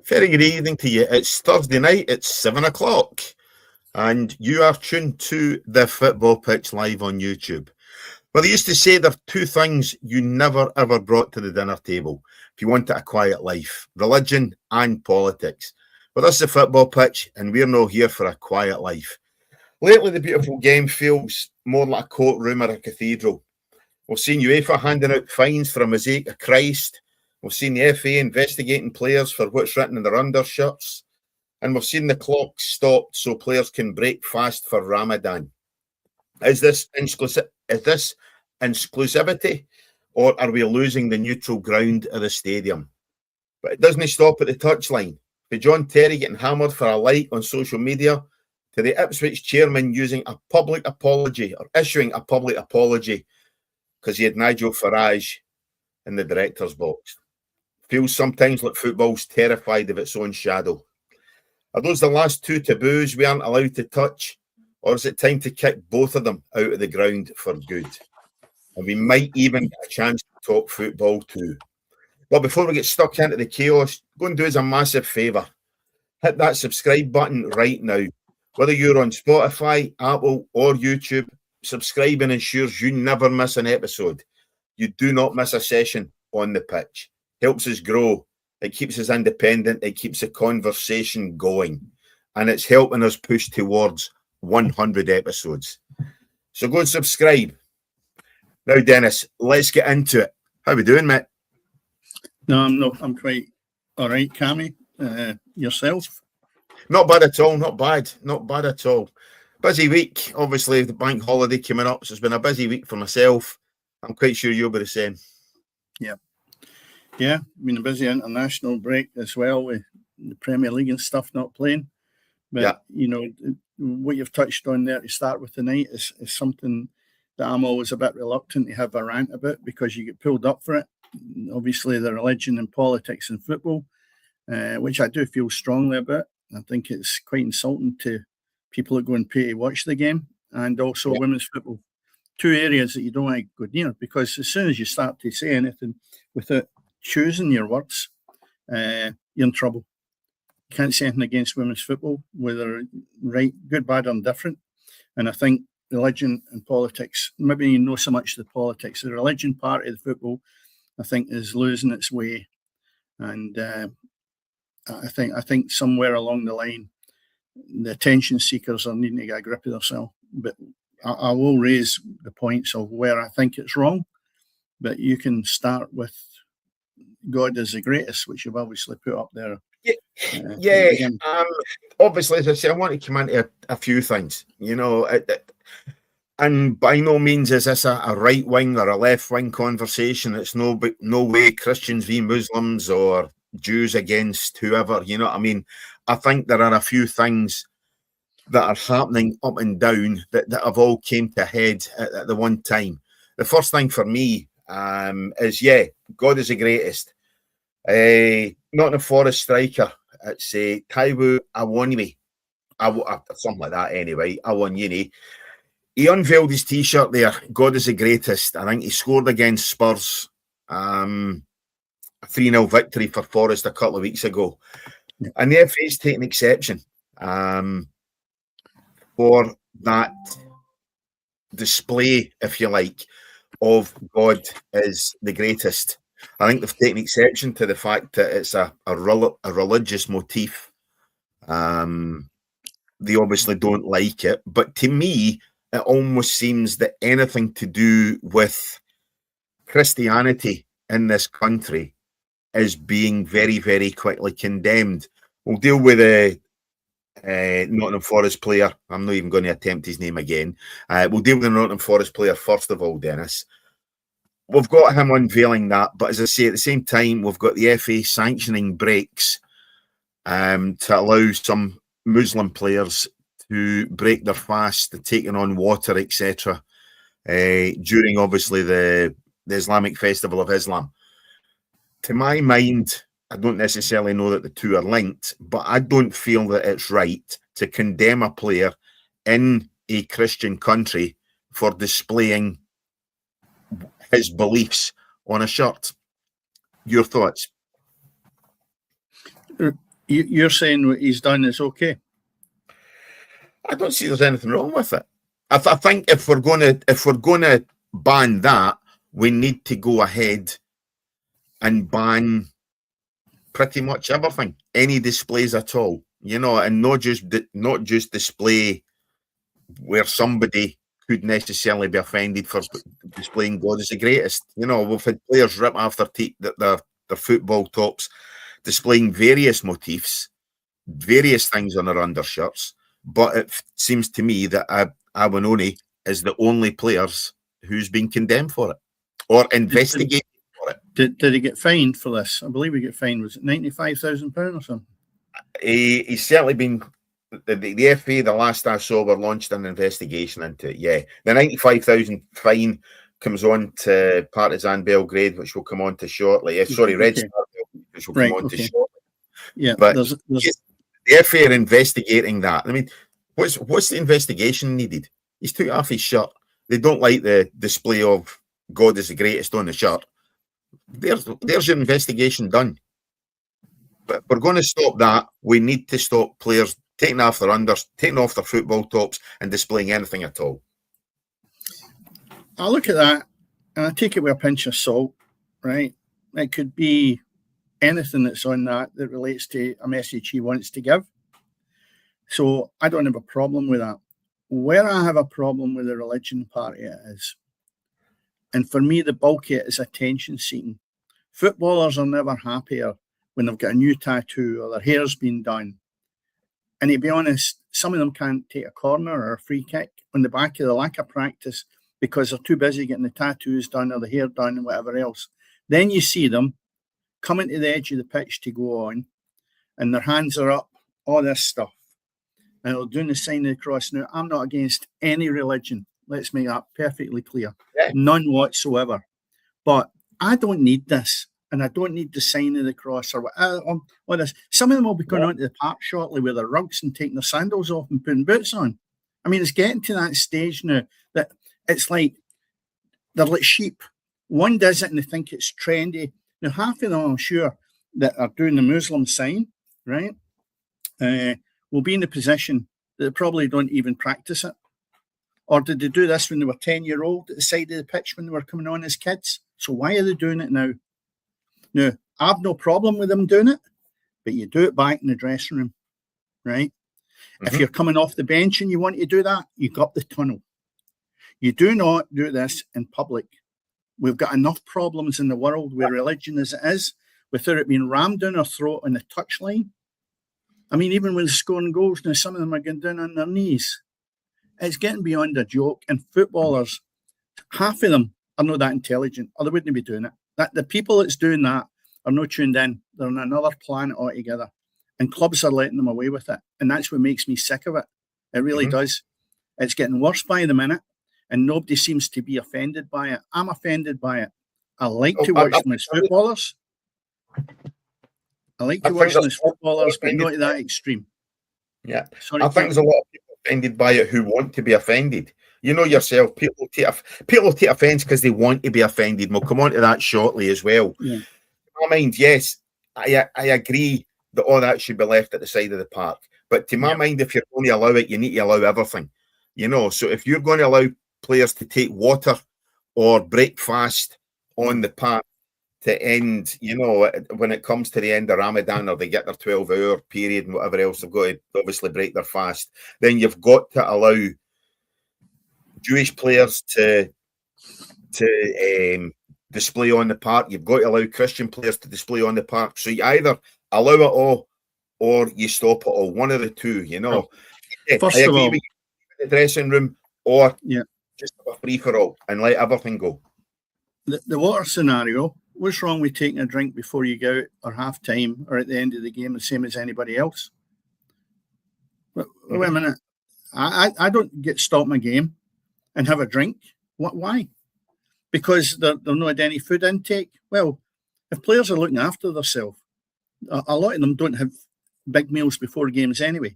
Very good evening to you. It's Thursday night, it's 7 o'clock, and you are tuned to the Fitba Pitch live on YouTube. Well, they used to say there are two things you never ever brought to the dinner table if you wanted a quiet life: religion and politics. Well, this is the Football Pitch, and we're not here for a quiet life. Lately, the beautiful game feels more like a courtroom or a cathedral. We've seen UEFA handing out fines for a mosaic of Christ. We've seen the FA investigating players for what's written in their undershirts. And we've seen the clock stopped so players can break fast for Ramadan. Is this exclusivity, or are we losing the neutral ground of the stadium? But it doesn't stop at the touchline. From John Terry getting hammered for a like on social media, to the Ipswich Chairman using a public apology, or issuing a public apology, because he had Nigel Farage in the director's box. Feels sometimes like football's terrified of its own shadow. Are those the last two taboos we aren't allowed to touch? Or is it time to kick both of them out of the ground for good? And we might even get a chance to talk football too. But before we get stuck into the chaos, go and do us a massive favour. Hit that subscribe button right now. Whether you're on Spotify, Apple or YouTube, subscribing ensures you never miss an episode. You do not miss a session on the pitch. Helps us grow. It keeps us independent. It keeps the conversation going. And it's helping us push towards 100 episodes. So go and subscribe. Now, Dennis, let's get into it. How we doing, mate? No, I'm quite all right, Cammy. Yourself? Not bad at all. Not bad at all. Busy week. Obviously, the bank holiday coming up, so it's been a busy week for myself. I'm quite sure you'll be the same. Yeah, been a busy international break as well with the Premier League and stuff not playing. But, You know, what you've touched on there to start with tonight is something that I'm always a bit reluctant to have a rant about, because you get pulled up for it. Obviously, the religion and politics and football, which I do feel strongly about. I think it's quite insulting to people that go and pay to watch the game, and also women's football. Two areas that you don't want to go near, because as soon as you start to say anything without choosing your words, you're in trouble. You can't say anything against women's football, whether right, good, bad, or indifferent. And I think religion and politics, maybe not so much the politics, the religion part of the football, I think is losing its way. And I think somewhere along the line, the attention seekers are needing to get a grip of themselves. But I will raise the points of where I think it's wrong. But you can start with God is the greatest, which you've obviously put up there. Obviously, as I say, I want to come into a few things, you know, and by no means is this a right wing or a left wing conversation. It's no way Christians v Muslims or Jews against whoever. You know what I mean? I think there are a few things that are happening up and down that have all came to a head at the one time. The first thing for me is God is the greatest. Nottingham Forest striker, it's Taiwo Awoniyi, something like that anyway, Awoniyi. He unveiled his T-shirt there, God is the greatest. I think he scored against Spurs, a 3-0 victory for Forest a couple of weeks ago. And the FA's taken exception for that display, if you like, of God is the greatest. I think they've taken exception to the fact that it's a religious motif. They obviously don't like it. But to me, it almost seems that anything to do with Christianity in this country is being very, very quickly condemned. We'll deal with the Nottingham Forest player. I'm not even going to attempt his name again. We'll deal with the Nottingham Forest player first of all, Dennis. We've got him unveiling that, but as I say, at the same time, we've got the FA sanctioning breaks to allow some Muslim players to break their fast, taking on water, etc., during obviously the Islamic Festival of Islam. To my mind, I don't necessarily know that the two are linked, but I don't feel that it's right to condemn a player in a Christian country for displaying his beliefs on a shirt. Your thoughts? You're saying what he's done is okay? I don't see there's anything wrong with it. I think if we're gonna ban that, we need to go ahead and ban pretty much everything, any displays at all, and not just display where somebody could necessarily be offended for displaying God is the greatest. We've had players rip off their football tops, displaying various motifs, various things on their undershirts. But it seems to me that Abenoni is the only players who's been condemned for it or investigated for it. Did he get fined for this? I believe he got fined. Was it £95,000 or something? He's certainly been. The FA, the last I saw, were launched an investigation into it. Yeah, the 95,000 fine comes on to Partizan Belgrade, which we'll come on to shortly. Red Star, which we'll come on to shortly. Yeah, but the FA are investigating that. I mean, what's the investigation needed? He's took off his shirt. They don't like the display of God is the greatest on the shirt. There's your investigation done. But we're going to stop that. We need to stop players taking off their unders, taking off their football tops, and displaying anything at all. I look at that and I take it with a pinch of salt, right? It could be anything that's on that relates to a message he wants to give. So I don't have a problem with that. Where I have a problem with the religion part of it is, and for me, the bulk of it is attention seeking. Footballers are never happier when they've got a new tattoo or their hair's been done. And to be honest, some of them can't take a corner or a free kick on the back of the lack of practice because they're too busy getting the tattoos done or the hair done and whatever else. Then you see them coming to the edge of the pitch to go on, and their hands are up, all this stuff. And they're doing the sign of the cross. Now, I'm not against any religion. Let's make that perfectly clear. Yeah. None whatsoever. But I don't need this. And I don't need the sign of the cross or what this. Some of them will be going onto the park shortly with their rugs and taking their sandals off and putting boots on. I mean, it's getting to that stage now that it's like they're like sheep. One does it and they think it's trendy. Now, half of them, I'm sure, that are doing the Muslim sign, right, will be in the position that they probably don't even practice it. Or did they do this when they were 10-year-old at the side of the pitch when they were coming on as kids? So why are they doing it now? Now, I've no problem with them doing it, but you do it back in the dressing room, right? Mm-hmm. If you're coming off the bench and you want to do that, you go up the tunnel. You do not do this in public. We've got enough problems in the world with religion as it is, without it being rammed down our throat on the touchline. I mean, even with scoring goals, now some of them are going down on their knees. It's getting beyond a joke. And footballers, half of them are not that intelligent, or they wouldn't be doing it. That the people that's doing that are not tuned in. They're on another planet altogether. And clubs are letting them away with it. And that's what makes me sick of it. It really does. It's getting worse by the minute. And nobody seems to be offended by it. I'm offended by it. I like to watch them as footballers. I like to watch them as footballers, but not to that extreme. Yeah. Sorry, I think there's a lot of people offended by it who want to be offended. You know yourself, people take offence because they want to be offended. We'll come on to that shortly as well. Yeah. In my mind, yes, I agree that all that should be left at the side of the park. But to my mind, if you're going to allow it, you need to allow everything. So if you're going to allow players to take water or break fast on the park to end, when it comes to the end of Ramadan or they get their 12-hour period and whatever else, they've got to obviously break their fast, then you've got to allow Jewish players to display on the park. You've got to allow Christian players to display on the park. So you either allow it all or you stop it all. One of the two, First of all, with the dressing room or just have a free for all and let everything go. The water scenario, what's wrong with taking a drink before you go out or half time or at the end of the game, the same as anybody else? Wait a minute. I don't get stopped my game and have a drink. Why? Because they're not any food intake. Well, if players are looking after themselves, a lot of them don't have big meals before games anyway.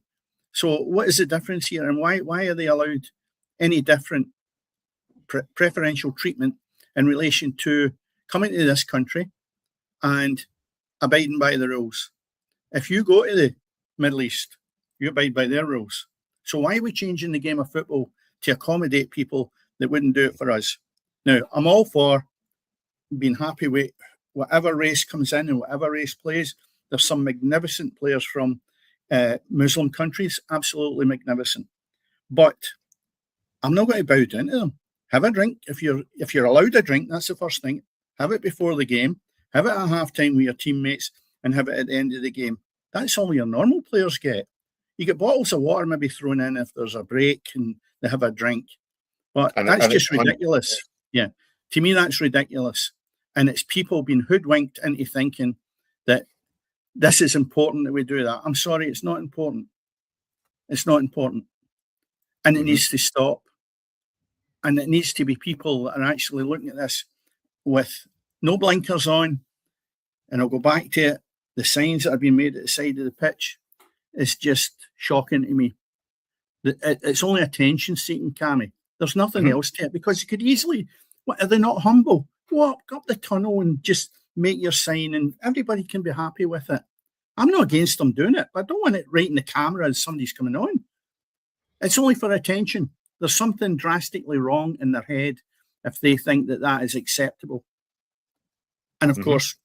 So what is the difference here, and why are they allowed any different preferential treatment in relation to coming to this country and abiding by the rules? If you go to the Middle East, you abide by their rules. So why are we changing the game of football to accommodate people that wouldn't do it for us? Now, I'm all for being happy with whatever race comes in and whatever race plays. There's some magnificent players from Muslim countries, absolutely magnificent. But I'm not going to bow down to them. Have a drink. If you're allowed a drink, that's the first thing. Have it before the game. Have it at halftime with your teammates, and have it at the end of the game. That's all your normal players get. You get bottles of water maybe thrown in if there's a break and they have a drink. But that's just ridiculous. Yeah. To me, that's ridiculous. And it's people being hoodwinked into thinking that this is important that we do that. I'm sorry, it's not important. It's not important. And it needs to stop. And it needs to be people that are actually looking at this with no blinkers on. And I'll go back to it. The signs that have been made at the side of the pitch is just shocking to me. It's only attention seeking, Cammy. There's nothing else to it, because you could easily, are they not humble? Go up the tunnel and just make your sign and everybody can be happy with it. I'm not against them doing it, but I don't want it right in the camera as somebody's coming on. It's only for attention. There's something drastically wrong in their head if they think that that is acceptable. And of course,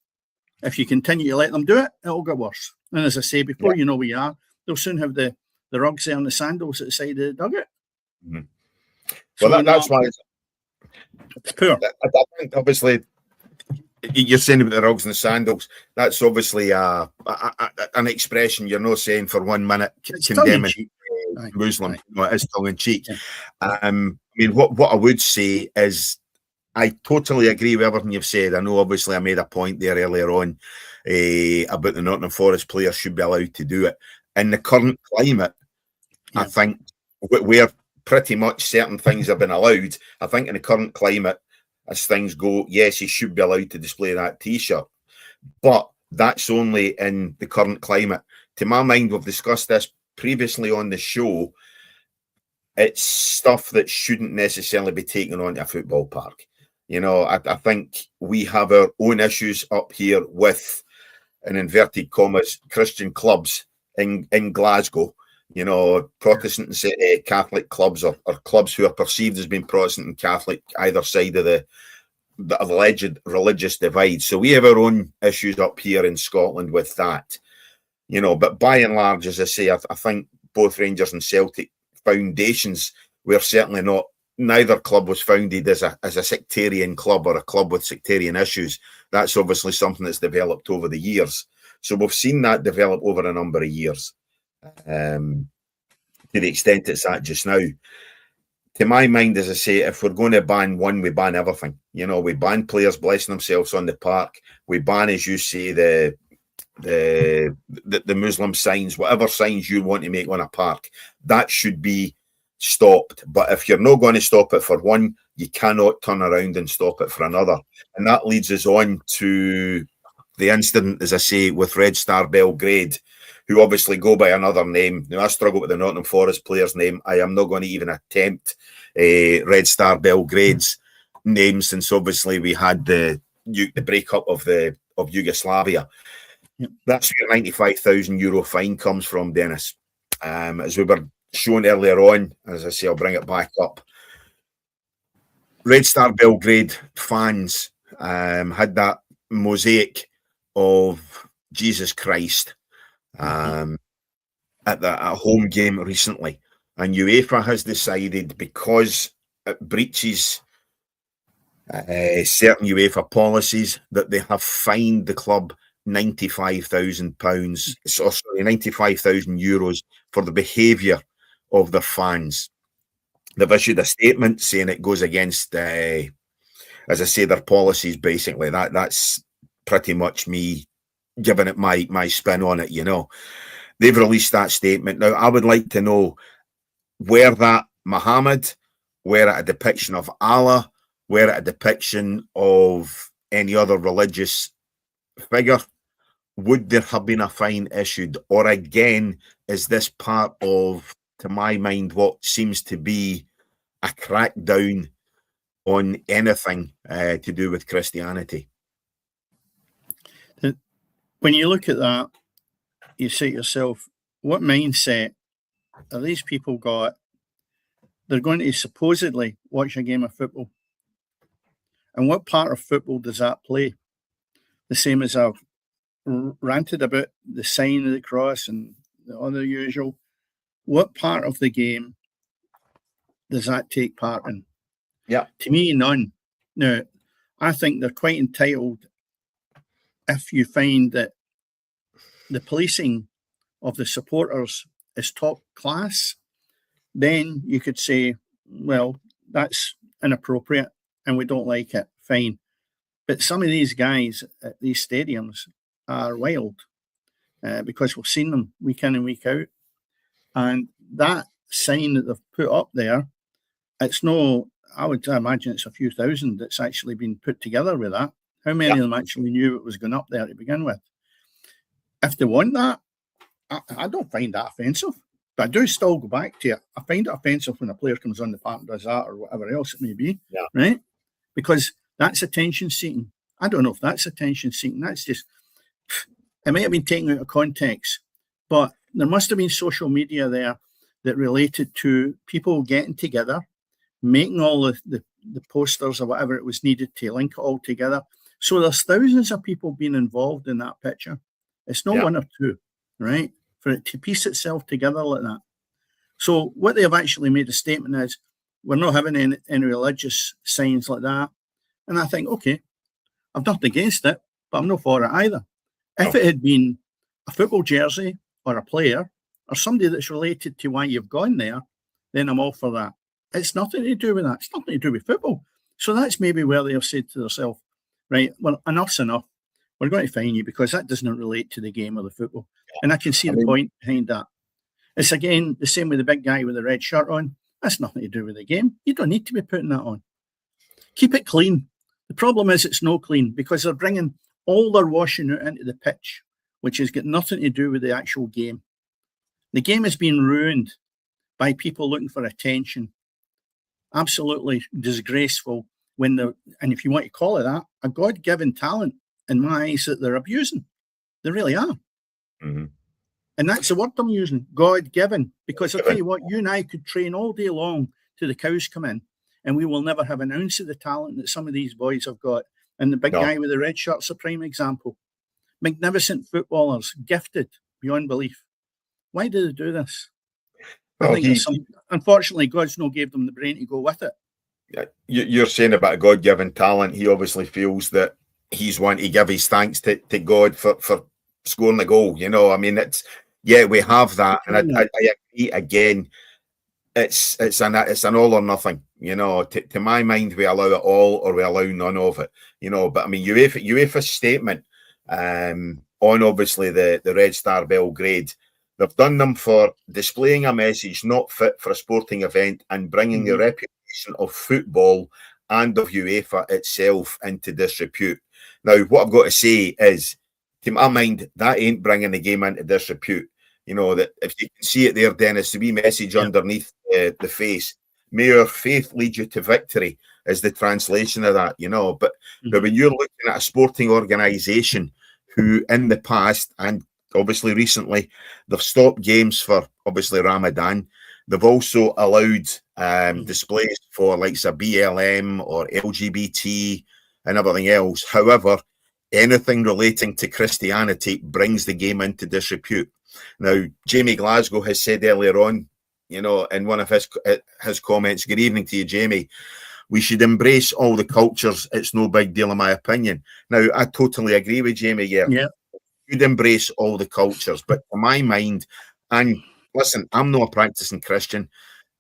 if you continue to let them do it, it'll get worse. And as I say, before you know where you are, they'll soon have the rugs there and the sandals at the side of the dugout. Well, that's why it's poor. I think obviously you're saying about the rugs and the sandals. That's obviously an expression you're not saying for 1 minute condemning Muslim. No, it is tongue in cheek. I mean, what I would say is, I totally agree with everything you've said. I know, obviously, I made a point there earlier on about the Nottingham Forest players should be allowed to do it. In the current climate, I think where pretty much certain things have been allowed, I think in the current climate, as things go, yes, he should be allowed to display that T-shirt. But that's only in the current climate. To my mind, we've discussed this previously on the show. It's stuff that shouldn't necessarily be taken onto a football park. You know, I think we have our own issues up here with, in inverted commas, Christian clubs in Glasgow. You know, Protestant and Catholic clubs, or clubs who are perceived as being Protestant and Catholic, either side of the alleged religious divide. So we have our own issues up here in Scotland with that. You know, but by and large, as I say, I think both Rangers and Celtic foundations were certainly not. Neither club was founded as a sectarian club or a club with sectarian issues. That's obviously something that's developed over the years. So we've seen that develop over a number of years, to the extent it's at just now. To my mind, as I say, if we're going to ban one, we ban everything. You know, we ban players blessing themselves on the park. We ban, as you say, the Muslim signs, whatever signs you want to make on a park. That should be stopped. But if you're not going to stop it for one, you cannot turn around and stop it for another. And that leads us on to the incident, as I say, with Red Star Belgrade, who obviously go by another name. Now, I struggle with the Nottingham Forest player's name. I am not going to even attempt Red Star Belgrade's name, since obviously we had the breakup of Yugoslavia. That's where €95,000 fine comes from, Dennis. As we were shown earlier on, as I say, I'll bring it back up. Red Star Belgrade fans had that mosaic of Jesus Christ at a home game recently, and UEFA has decided, because it breaches certain UEFA policies, that they have fined the club €95,000 for the behaviour of their fans. They've issued a statement saying it goes against, as I say, their policies. Basically, that's pretty much me giving it my spin on it. You know, they've released that statement. Now, I would like to know, were that Muhammad, were it a depiction of Allah, were it a depiction of any other religious figure? Would there have been a fine issued? Or again, is this part of, to my mind, what seems to be a crackdown on anything to do with Christianity? When you look at that, you say to yourself, what mindset are these people got? They're going to supposedly watch a game of football. And what part of football does that play? The same as I've ranted about the sign of the cross and the other usual. What part of the game does that take part in? Yeah. To me, none. Now, I think they're quite entitled if you find that the policing of the supporters is top class, then you could say, well, that's inappropriate and we don't like it. Fine. But some of these guys at these stadiums are wild because we've seen them week in and week out. And that sign that they've put up there, it's no, I would imagine it's a few thousand that's actually been put together with that. How many of them actually knew it was going up there to begin with? If they want that, I don't find that offensive. But I do still go back to it. I find it offensive when a player comes on the park and does that or whatever else it may be, right? Because that's attention seeking. I don't know if that's attention seeking. That's just, it might have been taken out of context, but there must have been social media there that related to people getting together, making all the posters or whatever it was needed to link it all together. So there's thousands of people being involved in that picture. It's not one or two, right? For it to piece itself together like that. So what they have actually made a statement is, we're not having any religious signs like that. And I think, okay, I've nothing against it, but I'm not for it either. If it had been a football jersey or a player or somebody that's related to why you've gone there, then I'm all for that. It's nothing to do with that. It's nothing to do with football. So that's maybe where they have said to themselves, right, well, enough's enough. We're going to fine you because that doesn't relate to the game or the football. And I can see the point behind that. It's again the same with the big guy with the red shirt on. That's nothing to do with the game. You don't need to be putting that on. Keep it clean. The problem is it's no clean because they're bringing all their washing out into the pitch, which has got nothing to do with the actual game. The game has been ruined by people looking for attention. Absolutely disgraceful when they're, and if you want to call it that, a God-given talent in my eyes that they're abusing. They really are. Mm-hmm. And that's the word I'm using, God-given. Because I'll tell you what, you and I could train all day long till the cows come in, and we will never have an ounce of the talent that some of these boys have got. And the big guy with the red shirt's a prime example. Magnificent footballers, gifted beyond belief. Why do they do this? I think unfortunately, God's not gave them the brain to go with it. You're saying about a God-given talent. He obviously feels that he's wanting to give his thanks to God for scoring the goal. You know, I mean, it's we have that, and I agree again. It's an all or nothing. You know, to my mind, we allow it all or we allow none of it. You know, but I mean, UEFA's statement on obviously the Red Star Belgrade. They've done them for displaying a message not fit for a sporting event and bringing the reputation of football and of UEFA itself into disrepute. Now, what I've got to say is, to my mind, that ain't bringing the game into disrepute. You know, that if you can see it there, Dennis, the wee message underneath the face, may your faith lead you to victory, is the translation of that, you know. But when you're looking at a sporting organisation who in the past and obviously recently, they've stopped games for obviously Ramadan. They've also allowed displays for like a BLM or LGBT and everything else. However, anything relating to Christianity brings the game into disrepute. Now, Jamie Glasgow has said earlier on, you know, in one of his comments, good evening to you, Jamie, we should embrace all the cultures. It's no big deal, in my opinion. Now, I totally agree with Jamie. Yeah. You'd embrace all the cultures, but to my mind, and listen, I'm not a practicing Christian.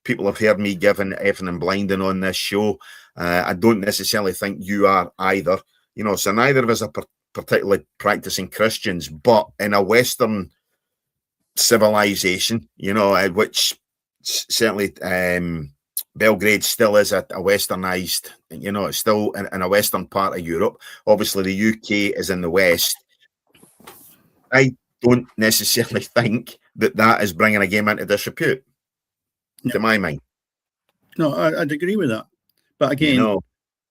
People have heard me giving effing and blinding on this show. I don't necessarily think you are either. You know, so neither of us are particularly practicing Christians, but in a Western civilization, you know, which certainly Belgrade still is a westernized, you know, it's still in a western part of Europe. Obviously, the UK is in the West. I don't necessarily think that is bringing a game into disrepute, to my mind. No, I'd agree with that. But again,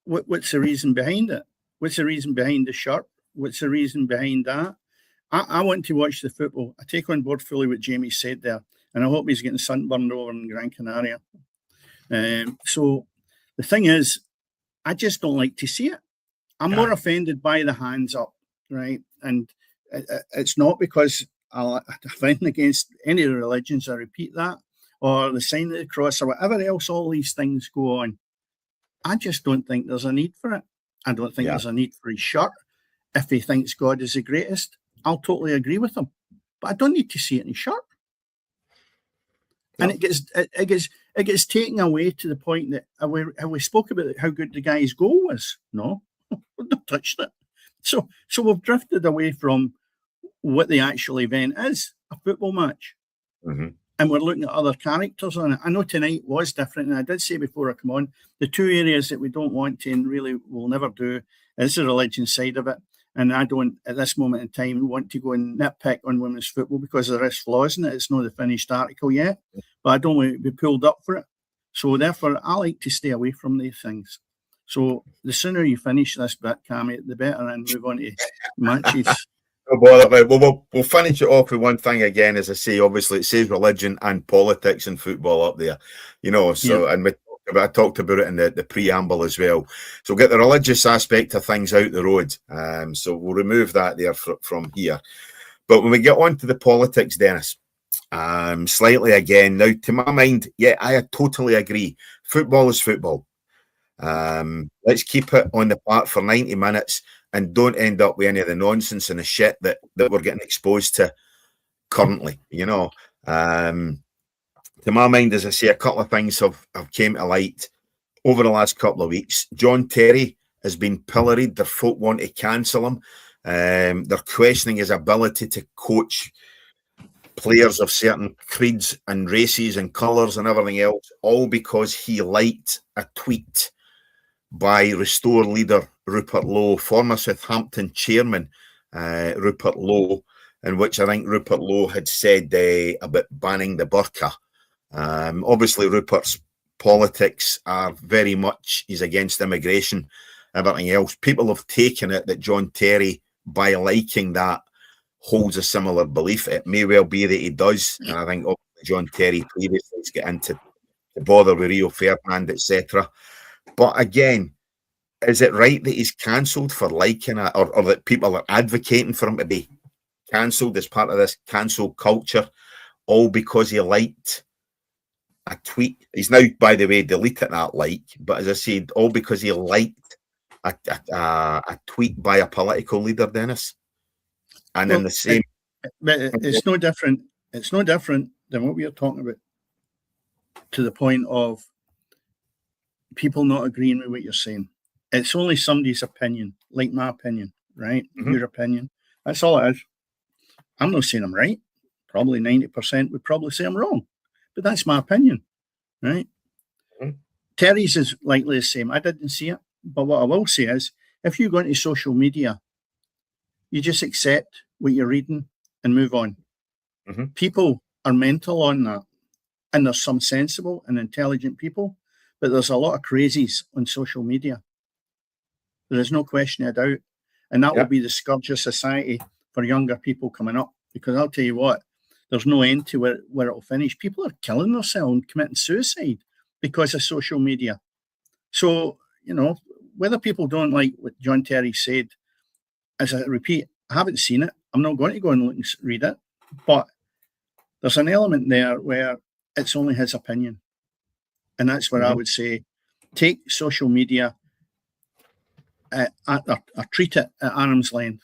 what's the reason behind it? What's the reason behind the shirt? What's the reason behind that? I want to watch the football. I take on board fully what Jamie said there, and I hope he's getting sunburned over in Gran Canaria. So the thing is, I just don't like to see it. I'm more offended by the hands up, right? And it's not because I'm offending against any religions, I repeat that, or the sign of the cross, or whatever else all these things go on. I just don't think there's a need for it. I don't think there's a need for his shirt. If he thinks God is the greatest, I'll totally agree with him. But I don't need to see it in his shirt. And it gets taken away to the point that we spoke about how good the guy's goal was. No, we've not touched it. So we've drifted away from what the actual event is, a football match. Mm-hmm. And we're looking at other characters on it. I know tonight was different, and I did say before I come on, the two areas that we don't want to and really will never do is the religion side of it. And I don't, at this moment in time, want to go and nitpick on women's football because there is flaws in it. It's not the finished article yet, but I don't want to be pulled up for it. So therefore, I like to stay away from these things. So the sooner you finish this bit, Cammy, the better, and move on to matches. No bother. We'll finish it off with one thing again. As I say, obviously, it says religion and politics and football up there, So, and I talked about it in the preamble as well. So we'll get the religious aspect of things out the road. So we'll remove that there from here. But when we get on to the politics, Dennis, slightly again, now to my mind, I totally agree. Football is football. Let's keep it on the park for 90 minutes and don't end up with any of the nonsense and the shit that we're getting exposed to currently, To my mind, as I say, a couple of things have came to light over the last couple of weeks. John Terry has been pilloried. The folk want to cancel him. They're questioning his ability to coach players of certain creeds and races and colours and everything else, all because he liked a tweet by Restore leader Rupert Lowe, former Southampton chairman Rupert Lowe, in which I think Rupert Lowe had said about banning the burqa. Obviously, Rupert's politics are very much, he's against immigration, everything else. People have taken it that John Terry, by liking that, holds a similar belief. It may well be that he does, and I think John Terry previously has got into the bother with Rio Ferdinand, etc. But again, is it right that he's cancelled for liking it, or that people are advocating for him to be cancelled as part of this cancel culture, all because he liked a tweet? He's now, by the way, deleted that like, but as I said, all because he liked a tweet by a political leader, Dennis. And in the same, it's no different. It's no different than what we are talking about. To the point of people not agreeing with what you're saying. It's only somebody's opinion, like my opinion, right? Mm-hmm. Your opinion. That's all it is. I'm not saying I'm right. Probably 90% would probably say I'm wrong, but that's my opinion, right? Mm-hmm. Terry's is likely the same. I didn't see it, but what I will say is, if you go into social media, you just accept what you're reading and move on. Mm-hmm. People are mental on that, and there's some sensible and intelligent people, but there's a lot of crazies on social media. There is no question of doubt, and that will be the scourge of society for younger people coming up. Because I'll tell you what, there's no end to where it'll finish. People are killing themselves and committing suicide because of social media. So, whether people don't like what John Terry said, as I repeat, I haven't seen it. I'm not going to go and look and read it. But there's an element there where it's only his opinion. And that's where I would say, take social media, or treat it at arm's length,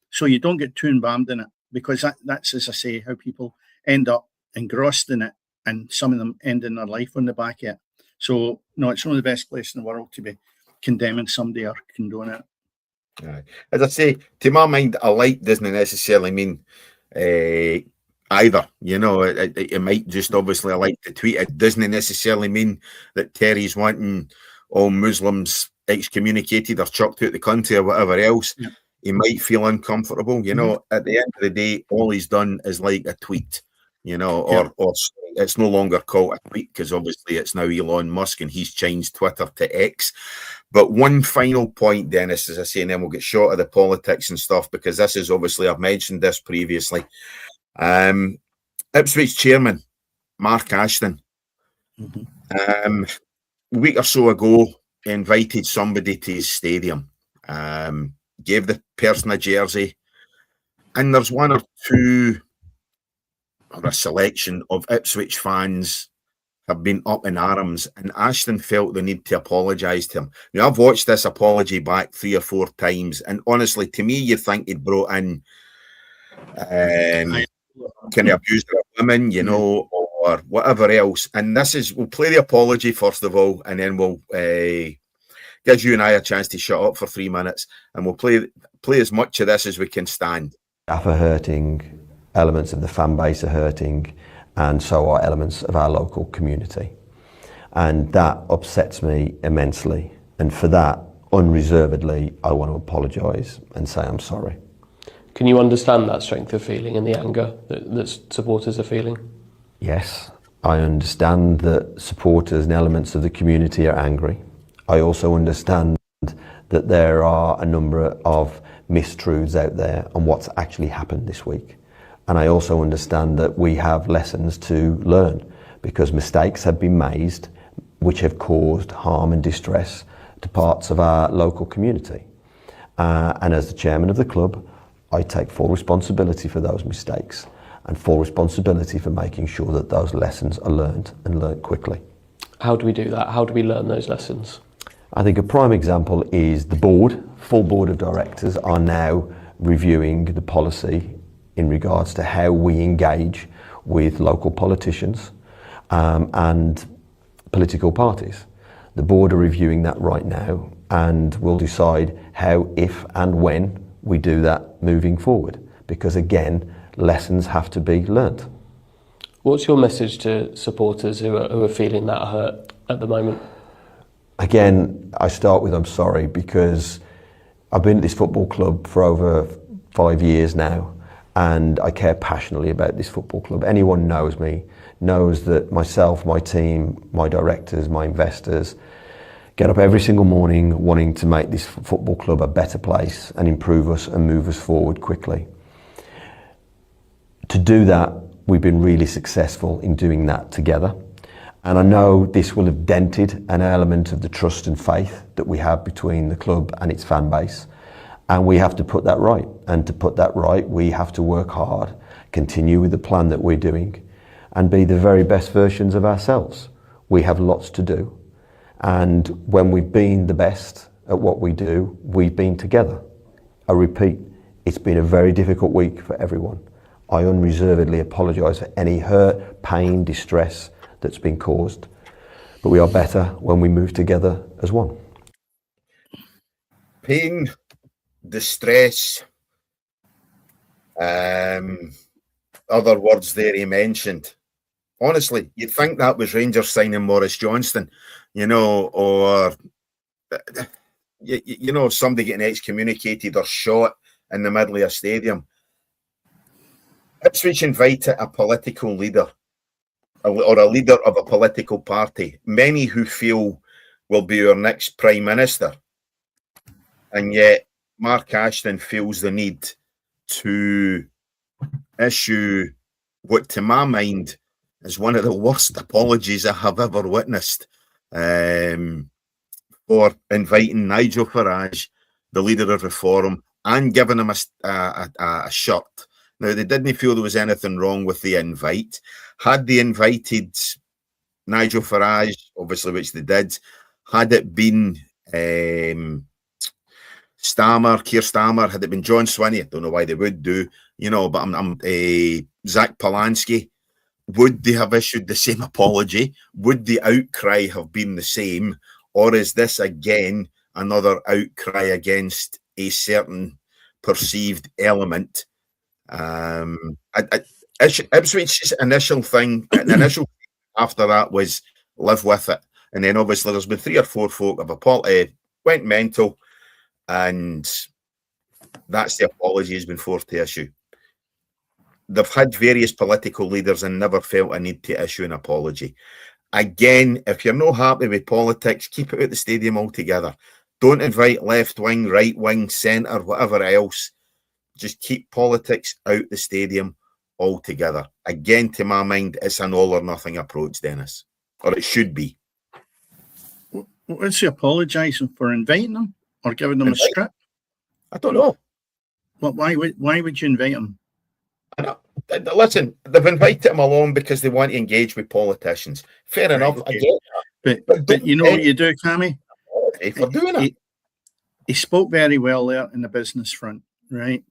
so you don't get too embalmed in it, because that's, as I say, how people end up engrossed in it, and some of them end in their life on the back of it. So, no, it's not the best place in the world to be condemning somebody or condoning it. Right. As I say, to my mind, a like doesn't necessarily mean either. It might just obviously like to tweet. It doesn't necessarily mean that Terry's wanting all Muslims excommunicated or chucked out the country or whatever else. Yeah. He might feel uncomfortable. At the end of the day, all he's done is like a tweet. Or it's no longer called a tweet, because obviously it's now Elon Musk and he's changed Twitter to X. But one final point, Dennis, as I say, and then we'll get short of the politics and stuff, because this is obviously, I've mentioned this previously. Ipswich Chairman, Mark Ashton, a week or so ago, invited somebody to his stadium, gave the person a jersey, and there's one or two, or a selection of Ipswich fans have been up in arms, and Ashton felt the need to apologise to him. Now, I've watched this apology back 3 or 4 times, and honestly, to me, you think he'd brought in kind of abused women, you know, or whatever else. And this is, we'll play the apology first of all, and then we'll give you and I a chance to shut up for 3 minutes, and we'll play as much of this as we can stand. Staff are hurting, elements of the fan base are hurting, and so are elements of our local community. And that upsets me immensely. And for that, unreservedly, I want to apologise and say I'm sorry. Can you understand that strength of feeling and the anger that supporters are feeling? Yes, I understand that supporters and elements of the community are angry. I also understand that there are a number of mistruths out there on what's actually happened this week. And I also understand that we have lessons to learn, because mistakes have been made which have caused harm and distress to parts of our local community. And as the chairman of the club, I take full responsibility for those mistakes and full responsibility for making sure that those lessons are learned, and learned quickly. How do we do that? How do we learn those lessons? I think a prime example is the board, full board of directors are now reviewing the policy in regards to how we engage with local politicians and political parties. The board are reviewing that right now, and will decide how, if and when we do that moving forward, because again, lessons have to be learnt. What's your message to supporters who are feeling that hurt at the moment? Again, I start with I'm sorry, because I've been at this football club for over 5 years now, and I care passionately about this football club. Anyone knows me, knows that myself, my team, my directors, my investors get up every single morning wanting to make this football club a better place and improve us and move us forward quickly. To do that, we've been really successful in doing that together. And I know this will have dented an element of the trust and faith that we have between the club and its fan base. And we have to put that right. And to put that right, we have to work hard, continue with the plan that we're doing, and be the very best versions of ourselves. We have lots to do. And when we've been the best at what we do, we've been together. I repeat, it's been a very difficult week for everyone. I unreservedly apologise for any hurt, pain, distress that's been caused. But we are better when we move together as one. Pain, distress, other words there he mentioned. Honestly, you'd think that was Rangers signing Maurice Johnston, you know, or you know, somebody getting excommunicated or shot in the middle of a stadium. Ipswich invited a political leader, or a leader of a political party, many who feel will be our next Prime Minister. And yet Mark Ashton feels the need to issue what, to my mind, is one of the worst apologies I have ever witnessed, for inviting Nigel Farage, the leader of Reform, and giving him a shirt. Now, they didn't feel there was anything wrong with the invite. Had they invited Nigel Farage, obviously, which they did, had it been Keir Starmer, had it been John Swinney, I don't know why they would do, you know, but Zach Polanski, would they have issued the same apology? Would the outcry have been the same? Or is this, again, another outcry against a certain perceived element? Ipswich's initial thing, the initial after that was live with it. And then obviously there's been 3 or 4 folk have went mental, and that's the apology has been forced to issue. They've had various political leaders and never felt a need to issue an apology. Again, if you're not happy with politics, keep it at the stadium altogether. Don't invite left wing, right wing, centre, whatever else. Just keep politics out the stadium altogether. Again, to my mind, it's an all or nothing approach, Dennis. Or it should be. What's he apologising for, inviting them or giving them a script? I don't know. But why would you invite them? I know. Listen, they've invited him along because they want to engage with politicians. Fair enough. Okay. I get that. But you know what you do, Cammy? For doing it. He spoke very well there in the business front, right?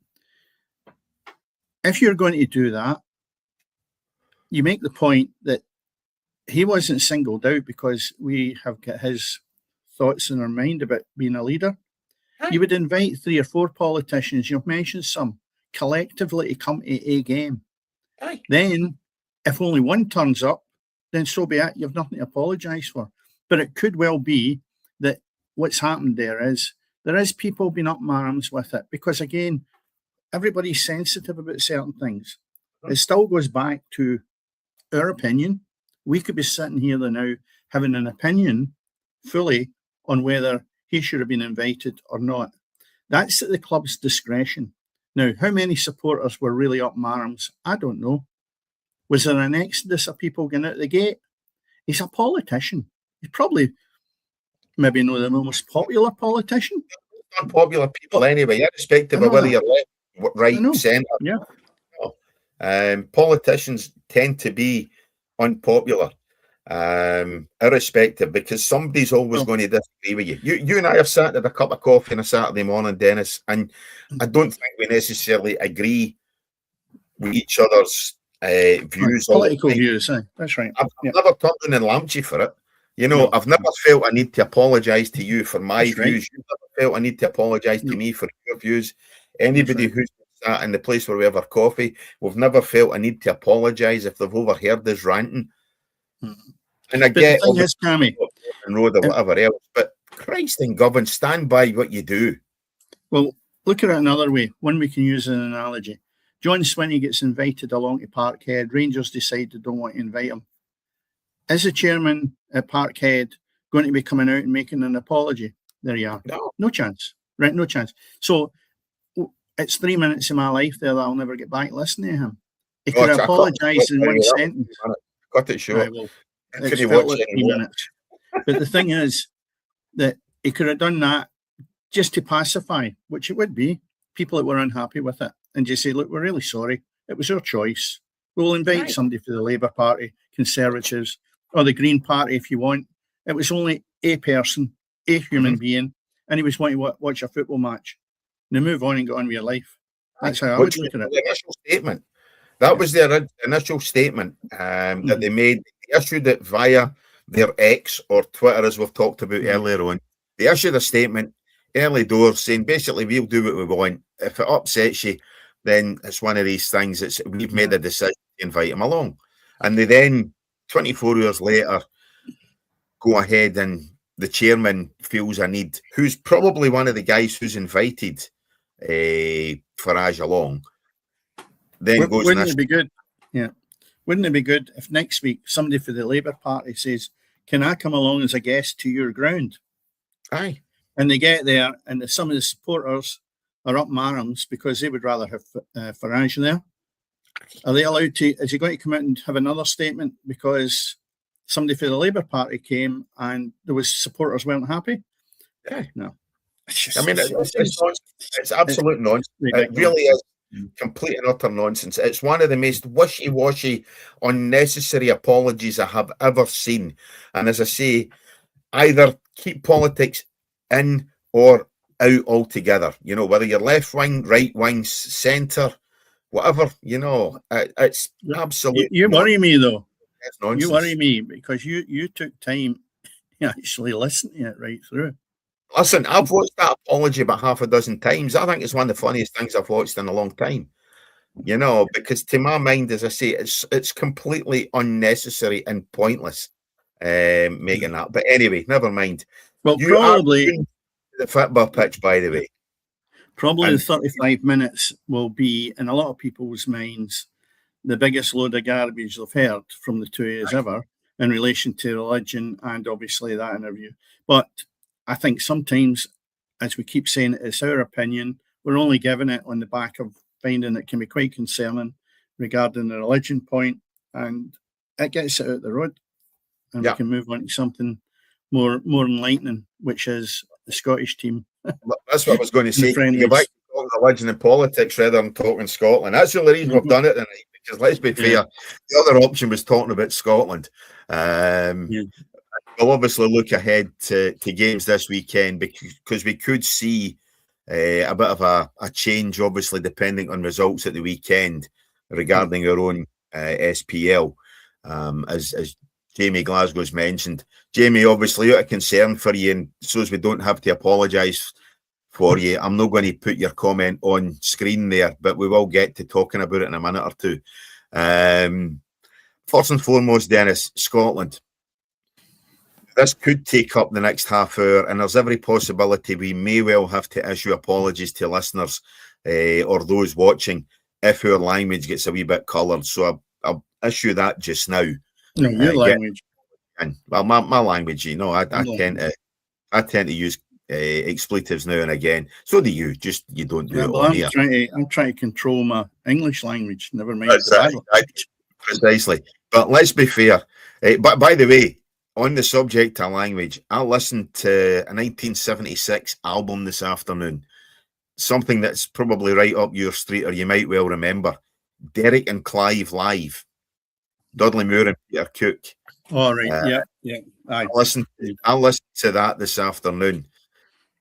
If you're going to do that, you make the point that he wasn't singled out because we have got his thoughts in our mind about being a leader. Aye. You would invite 3 or 4 politicians, you've mentioned some, collectively to come to a game. Aye. Then, if only one turns up, then so be it. You've nothing to apologise for. But it could well be that what's happened there is people being up in arms with it. Because again, everybody's sensitive about certain things. It still goes back to our opinion. We could be sitting here now having an opinion fully on whether he should have been invited or not. That's at the club's discretion. Now, how many supporters were really up in arms? I don't know. Was there an exodus of people going out the gate? He's a politician. He's probably maybe not the most popular politician. Unpopular people anyway, irrespective of whether you're left, right, centre. Yeah. Politicians tend to be unpopular, irrespective, because somebody's always going to disagree with you. You and I have sat at a cup of coffee on a Saturday morning, Dennis, and I don't think we necessarily agree with each other's views. Political views, that's right. I've never turned in and lamped you for it. You know, I've never felt I need to apologise to you for my views. Right. You've never felt I need to apologise to me for your views. Anybody who's sat in the place where we have our coffee, we've never felt a need to apologise if they've overheard us ranting. And I get the thing is, Cammy, road or whatever else, but Christ and govern, stand by what you do. Well, look at it another way. One we can use an analogy. John Swinney gets invited along to Parkhead. Rangers decide they don't want to invite him. Is the chairman at Parkhead going to be coming out and making an apology? There you are. No chance. Right, no chance. So it's 3 minutes of my life there that I'll never get back listening to him. He could apologise in one sentence. Cut it short. Right, well, it's still at 3 minutes. But the thing is that he could have done that just to pacify, which it would be, people that were unhappy with it, and just say, look, we're really sorry. It was our choice. We'll invite somebody for the Labour Party, Conservatives, or the Green Party if you want. It was only a person, a human being, and he was wanting to watch a football match. Now move on and get on with your life. That's how I would look at it. The initial statement. That was their initial statement that they made. They issued it via their X or Twitter, as we've talked about earlier on. They issued a statement early doors saying, basically, we'll do what we want. If it upsets you, then it's one of these things. We've made a decision to invite him along. And they then, 24 hours later, go ahead and the chairman feels a need, who's probably one of the guys who's invited Farage along. Then wouldn't it be good? Yeah. Wouldn't it be good if next week somebody for the Labour Party says, can I come along as a guest to your ground? Aye. And they get there and some of the supporters are up in arms because they would rather have Farage there. Are they allowed to, is he going to come out and have another statement because somebody for the Labour Party came and there was supporters weren't happy? Yeah. No. It's absolute nonsense. It really is complete and utter nonsense. It's one of the most wishy-washy, unnecessary apologies I have ever seen. And as I say, either keep politics in or out altogether. You know, whether you're left wing, right wing, centre, whatever, you know, it's absolutely. You worry me though. It's nonsense. You worry me because you took time to actually listen to it right through. Listen, I've watched that apology about half a dozen times. I think it's one of the funniest things I've watched in a long time. You know, because to my mind, as I say, it's completely unnecessary and pointless making that. But anyway, never mind. Well, probably the Fitba Pitch, by the way. Probably the 35 minutes will be, in a lot of people's minds, the biggest load of garbage they've heard from the 2 years ever in relation to religion and obviously that interview. But I think sometimes as we keep saying, it's our opinion. We're only giving it on the back of finding it can be quite concerning regarding the religion point, and it gets it out the road, and we can move on to something more enlightening, which is the Scottish team. That's what I was going to say. Go back to talking religion and politics rather than talking Scotland. That's the only reason we've done it tonight, because let's be fair, the other option was talking about Scotland. We'll obviously look ahead to games this weekend, because we could see a bit of a change, obviously, depending on results at the weekend regarding our own SPL, as Jamie Glasgow's mentioned. Jamie, obviously, out of concern for you, and so as we don't have to apologise for you, I'm not going to put your comment on screen there, but we will get to talking about it in a minute or two. First and foremost, Dennis, Scotland. This could take up the next half hour, and there's every possibility we may well have to issue apologies to listeners or those watching if our language gets a wee bit coloured. So I'll issue that just now. No, your language. Well, my language, you know, I tend to use expletives now and again. So do you. Just you don't do it on here. I'm trying to control my English language. Never mind the language. Precisely. But let's be fair. But by the way, on the subject of language, I listened to a 1976 album this afternoon. Something that's probably right up your street, or you might well remember. Derek and Clive Live. Dudley Moore and Peter Cook. Oh, right. Yeah. I listened to that this afternoon.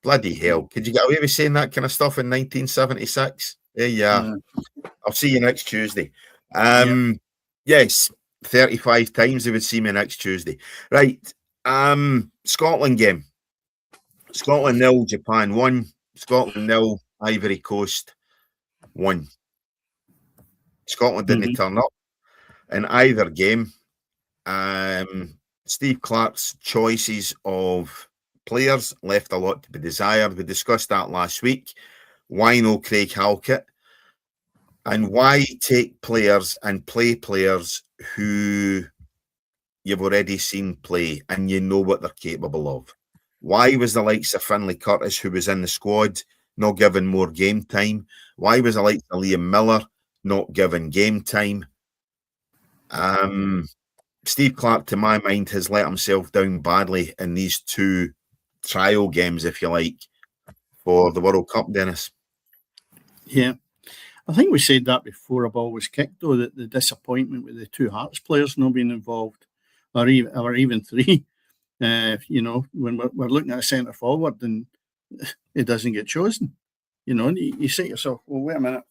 Bloody hell. Could you get away with saying that kind of stuff in 1976? Yeah. I'll see you next Tuesday. Yes, 35 times they would see me next Tuesday. Right. Scotland game. Scotland 0, Japan 1. Scotland 0, Ivory Coast 1. Scotland didn't turn up in either game. Steve Clarke's choices of players left a lot to be desired. We discussed that last week. Why no Craig Halkett? And why take players and play players who you've already seen play and you know what they're capable of? Why was the likes of Finlay Curtis, who was in the squad, not given more game time? Why was the likes of Liam Miller not given game time? Steve Clarke, to my mind, has let himself down badly in these two trial games, if you like, for the World Cup, Dennis. Yeah. I think we said that before a ball was kicked, though, that the disappointment with the two Hearts players not being involved, or even three. You know, when we're looking at a centre forward and it doesn't get chosen, you know, and you say to yourself, well, wait a minute,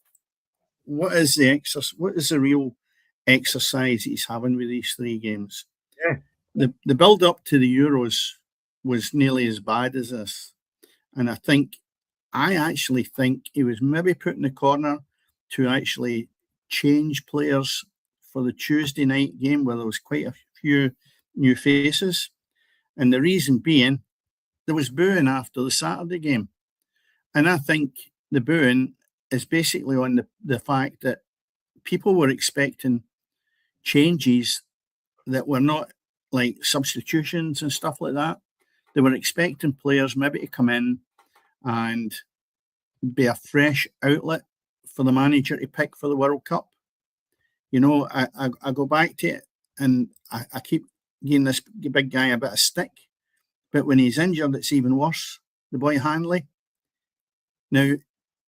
what is the real exercise he's having with these three games? Yeah. The build up to the Euros was nearly as bad as this, and I actually think he was maybe put in the corner to actually change players for the Tuesday night game, where there was quite a few new faces. And the reason being, there was booing after the Saturday game. And I think the booing is basically on the fact that people were expecting changes that were not like substitutions and stuff like that. They were expecting players maybe to come in and be a fresh outlet for the manager to pick for the World Cup. You know, I go back to it, and I keep giving this big guy a bit of stick, but when he's injured, it's even worse. The boy Hanley. Now,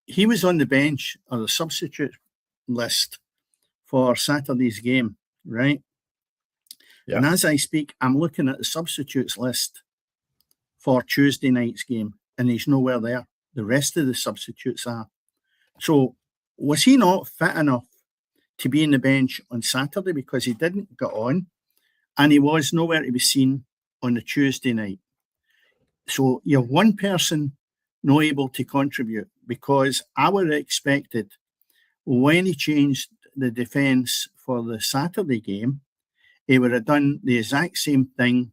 he was on the bench or the substitute list for Saturday's game, right? Yeah. And as I speak, I'm looking at the substitutes list for Tuesday night's game, and he's nowhere there. The rest of the substitutes are. So was he not fit enough to be in the bench on Saturday because he didn't get on, and he was nowhere to be seen on the Tuesday night? So you have one person not able to contribute, because I would have expected when he changed the defence for the Saturday game, he would have done the exact same thing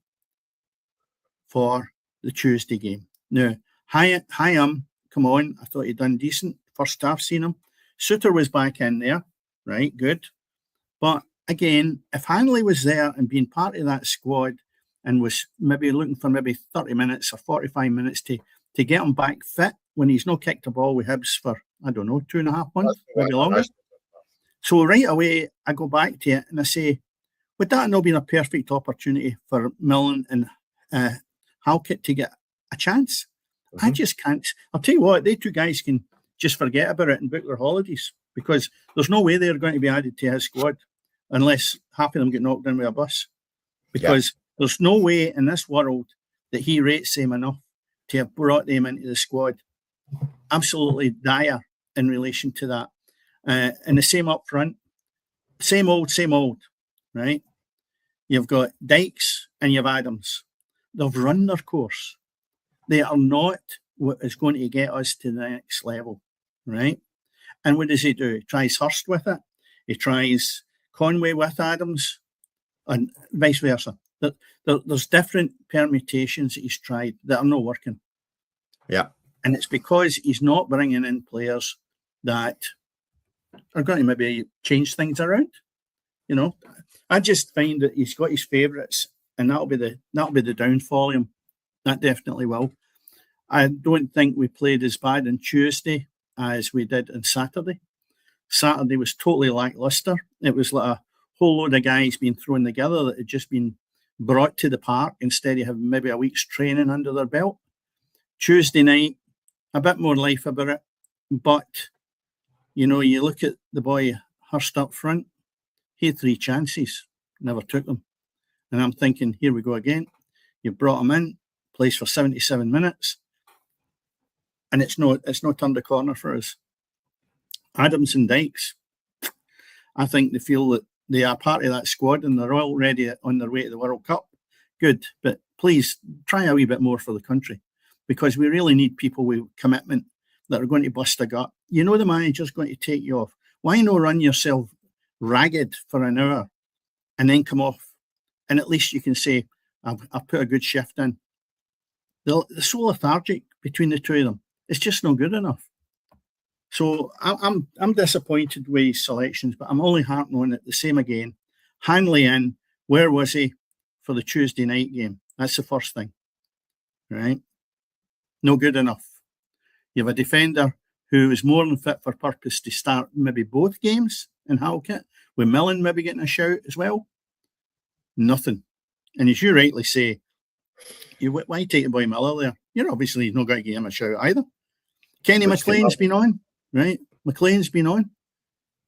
for the Tuesday game. Now, Hyam, come on, I thought he'd done decent. First half seen him. Suter was back in there, right, good. But again, if Hanley was there and being part of that squad and was maybe looking for maybe 30 minutes or 45 minutes to to get him back fit when he's not kicked a ball with Hibs for, I don't know, 2.5 months, maybe longer. So right away, I go back to it and I say, would that not been a perfect opportunity for Millen and Halkett to get a chance? I just can't. I'll tell you what, they two guys can just forget about it and book their holidays, because there's no way they're going to be added to his squad unless half of them get knocked down with a bus. Because there's no way in this world that he rates them enough to have brought them into the squad. Absolutely dire in relation to that. And the same up front, same old, right? You've got Dykes and you've Adams. They've run their course. They are not what is going to get us to the next level, right? And what does he do? He tries Hurst with it. He tries Conway with Adams, and vice versa. There's different permutations that he's tried that are not working. Yeah. And it's because he's not bringing in players that are going to maybe change things around. You know, I just find that he's got his favourites, and that'll be the downfall of him. That definitely will. I don't think we played as bad on Tuesday as we did on Saturday. Saturday was totally lacklustre. It was like a whole load of guys being thrown together that had just been brought to the park instead of having maybe a week's training under their belt. Tuesday night, a bit more life about it. But, you know, you look at the boy Hurst up front, he had 3 chances, never took them. And I'm thinking, here we go again. You brought him in, plays for 77 minutes, and it's not turned a corner for us. Adams and Dykes, I think they feel that they are part of that squad and they're already on their way to the World Cup. Good, but please try a wee bit more for the country, because we really need people with commitment that are going to bust a gut. You know the manager's going to take you off. Why not run yourself ragged for an hour and then come off? And at least you can say, I've put a good shift in. They're so lethargic between the two of them. It's just not good enough. So I'm disappointed with his selections, but I'm only harping on it the same again. Hanley in, where was he for the Tuesday night game? That's the first thing, right? No good enough. You have a defender who is more than fit for purpose to start maybe both games in Halkett, with Millen maybe getting a shout as well. Nothing. And as you rightly say, why take the boy Miller there? You're obviously not going to give him a shout either. Kenny McLean's been on, right? McLean's been on.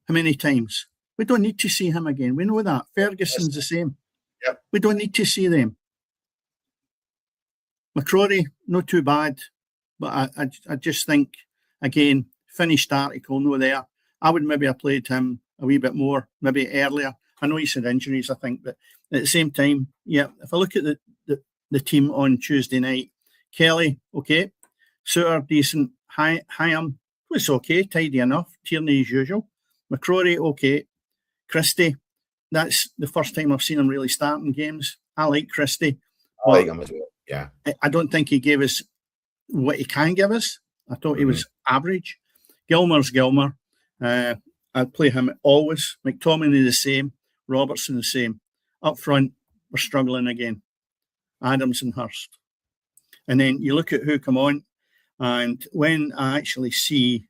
How many times? We don't need to see him again. We know that. Ferguson's the same. Yep. We don't need to see them. McCrory, not too bad. But I just think, again, finished article, no there. I would maybe have played him a wee bit more, maybe earlier. I know he's had injuries, I think, but at the same time, yeah, if I look at the team on Tuesday night, Kelly, okay. Suter, decent. Hyam was okay, tidy enough. Tierney as usual. McCrory, okay. Christie, that's the first time I've seen him really starting games. I like Christie. I like him as well, yeah. I don't think he gave us what he can give us. I thought he was average. Gilmer's Gilmer. I'd play him always. McTominay the same. Robertson the same. Up front, we're struggling again. Adams and Hurst. And then you look at who come on, and when I actually see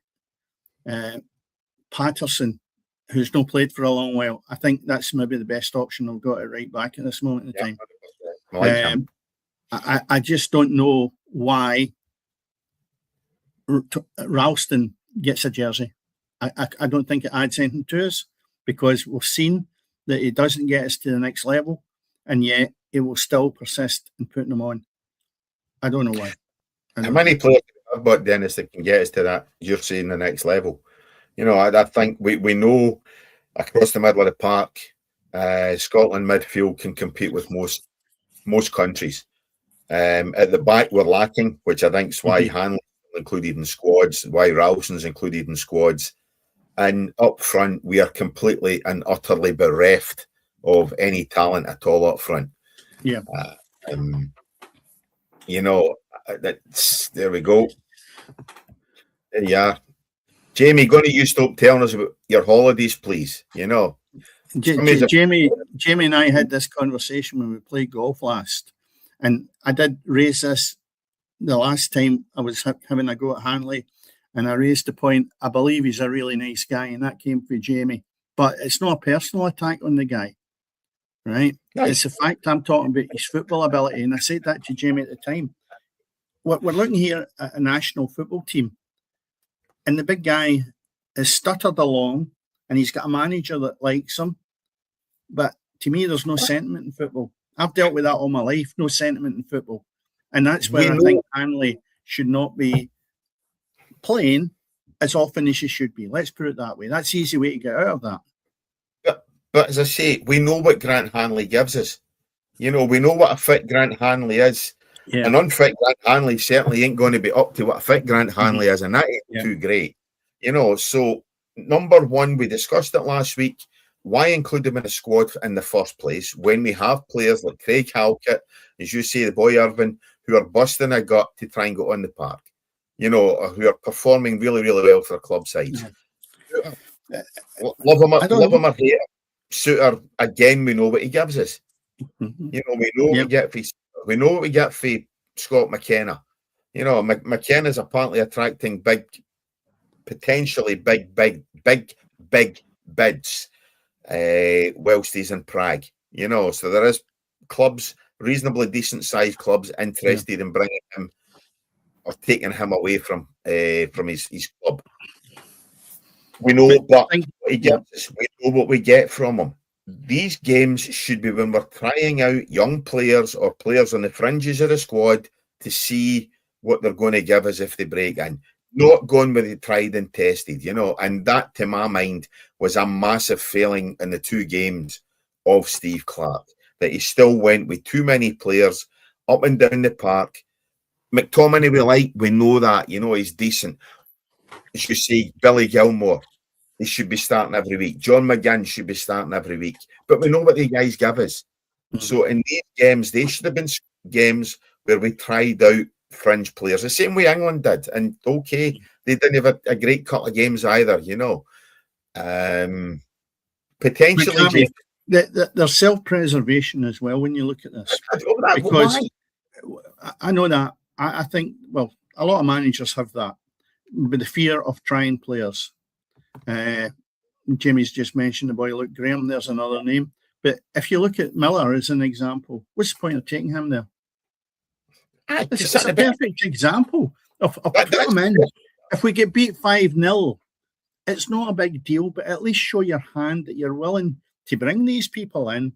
Patterson, who's not played for a long while, I think that's maybe the best option I've got at right back at this moment in time. I like him. I just don't know why Ralston gets a jersey. I don't think it adds anything to us, because we've seen that it doesn't get us to the next level, and yet it will still persist in putting them on. I don't know why. How many players have got, Dennis, that can get us to that, you're saying, the next level? You know, I think we know across the middle of the park, Scotland midfield can compete with most countries. At the back, we're lacking, which I think is why Hanley's included in squads, why Ralston's included in squads. And up front, we are completely and utterly bereft of any talent at all up front. Yeah. You know, there we go. There you are. Jamie, going to you stop telling us about your holidays, please? You know. Jamie and I had this conversation when we played golf last. And I did raise this the last time I was having a go at Hanley, and I raised the point, I believe he's a really nice guy, and that came from Jamie. But it's not a personal attack on the guy, right? Nice. It's the fact I'm talking about his football ability, and I said that to Jamie at the time. We're looking here at a national football team, and the big guy is stuttered along, and he's got a manager that likes him. But to me, there's no sentiment in football. I've dealt with that all my life, no sentiment in football. And that's where I think Hanley should not be playing as often as he should be. Let's put it that way. That's the easy way to get out of that. But as I say, we know what Grant Hanley gives us. You know, we know what a fit Grant Hanley is. Yeah. An unfit Grant Hanley certainly ain't going to be up to what a fit Grant Hanley is, and that ain't too great. You know, so number one, we discussed it last week. Why include him in the squad in the first place when we have players like Craig Halkett, as you say, the boy Irvin, who are busting a gut to try and go on the park, you know, or who are performing really, really well for a club side. Love him or hate him. Suter, again, we know what he gives us. You know, we know what we get for Scott McKenna. You know, McKenna's apparently attracting potentially big bids whilst he's in Prague. You know, so there is clubs, reasonably decent sized clubs, interested in bringing him or taking him away from his club. We know what he gets us. We know what we get from him. These games should be when we're trying out young players or players on the fringes of the squad to see what they're going to give us if they break in. Not going with the tried and tested, you know. And that, to my mind, was a massive failing in the two games of Steve Clarke, that he still went with too many players up and down the park. McTominay we know that, you know, he's decent. As you say, Billy Gilmore, he should be starting every week. John McGinn should be starting every week. But we know what the guys give us. So in these games, they should have been games where we tried out fringe players, the same way England did. And okay, they didn't have a great couple of games either, you know. Potentially... There's self-preservation as well when you look at this. Because I know that. I think, well, a lot of managers have that, with the fear of trying players. Jimmy's just mentioned the boy Luke Graham. There's another name. But if you look at Miller as an example, what's the point of taking him there? It's a perfect example of put him in. If we get beat 5-0, it's not a big deal, but at least show your hand that you're willing to bring these people in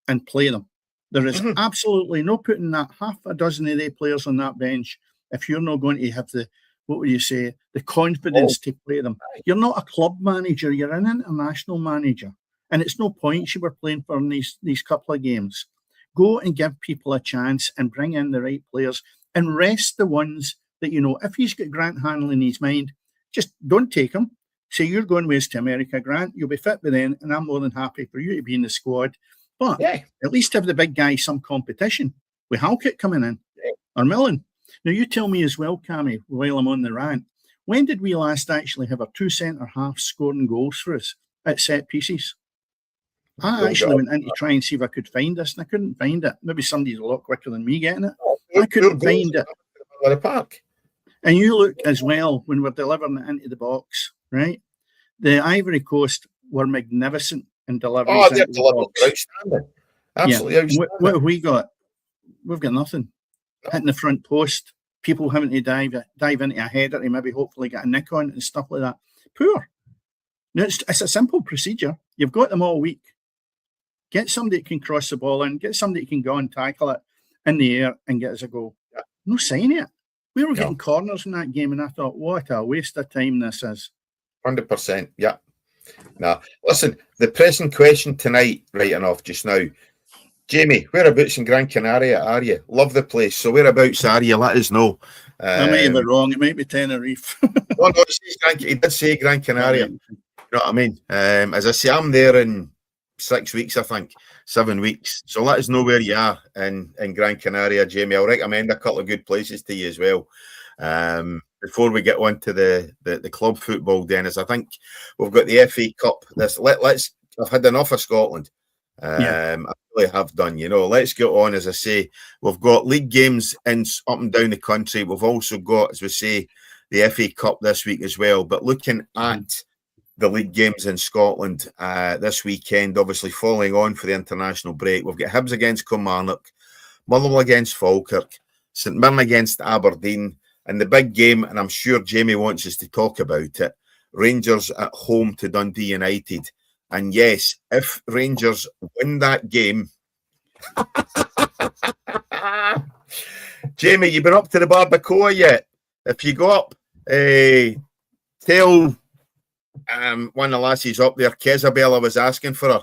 and play them. There is absolutely no putting that half a dozen of their players on that bench if you're not going to have the confidence to play them. You're not a club manager, you're an international manager. And it's no point you were playing for these couple of games. Go and give people a chance and bring in the right players and rest the ones that, you know, if he's got Grant Hanley in his mind, just don't take him. Say you're going with us to America, Grant. You'll be fit by then, and I'm more than happy for you to be in the squad. But at least have the big guy some competition with Halkett coming in or Millen. Now, you tell me as well, Cammy, while I'm on the rant, when did we last actually have our two centre-halves scoring goals for us at set pieces? I actually went in to try and see if I could find this, and I couldn't find it. Maybe somebody's a lot quicker than me getting it. I couldn't find it. And you look as well when we're delivering it into the box, right? The Ivory Coast were magnificent in delivering. Oh, they're delivering outstanding. Absolutely outstanding. What have we got? We've got nothing. Hitting the front post, people having to dive into a header to maybe hopefully get a nick on it and stuff like that. Poor. Now, it's a simple procedure. You've got them all week. Get somebody that can cross the ball in, get somebody that can go and tackle it in the air and get us a goal. No sign it. We were getting corners in that game, and I thought, what a waste of time this is. 100%, yeah. Now, listen, the pressing question tonight, right enough just now. Jamie, whereabouts in Gran Canaria are you? Love the place. So whereabouts are you? Let us know. I might have it wrong. It might be Tenerife. No, he did say Gran Canaria. You know what I mean? As I say, I'm there in 6 weeks, I think, 7 weeks. So let us know where you are in Gran Canaria, Jamie. I'll recommend a couple of good places to you as well. Before we get on to the club football, Dennis, I think we've got the FA Cup. I've had enough of Scotland. I really have done. Let's get on. As I say, we've got league games up and down the country. We've also got, as we say, the FA Cup this week as well. But looking at the league games in Scotland this weekend, obviously following on for the international break, we've got Hibs against Kilmarnock, Motherwell against Falkirk, St Mirren against Aberdeen, and the big game, and I'm sure Jamie wants us to talk about it, Rangers at home to Dundee United. And yes, if Rangers win that game, Jamie, you been up to the barbacoa yet? If you go up, tell one of the lassies up there, Kezabella was asking for her.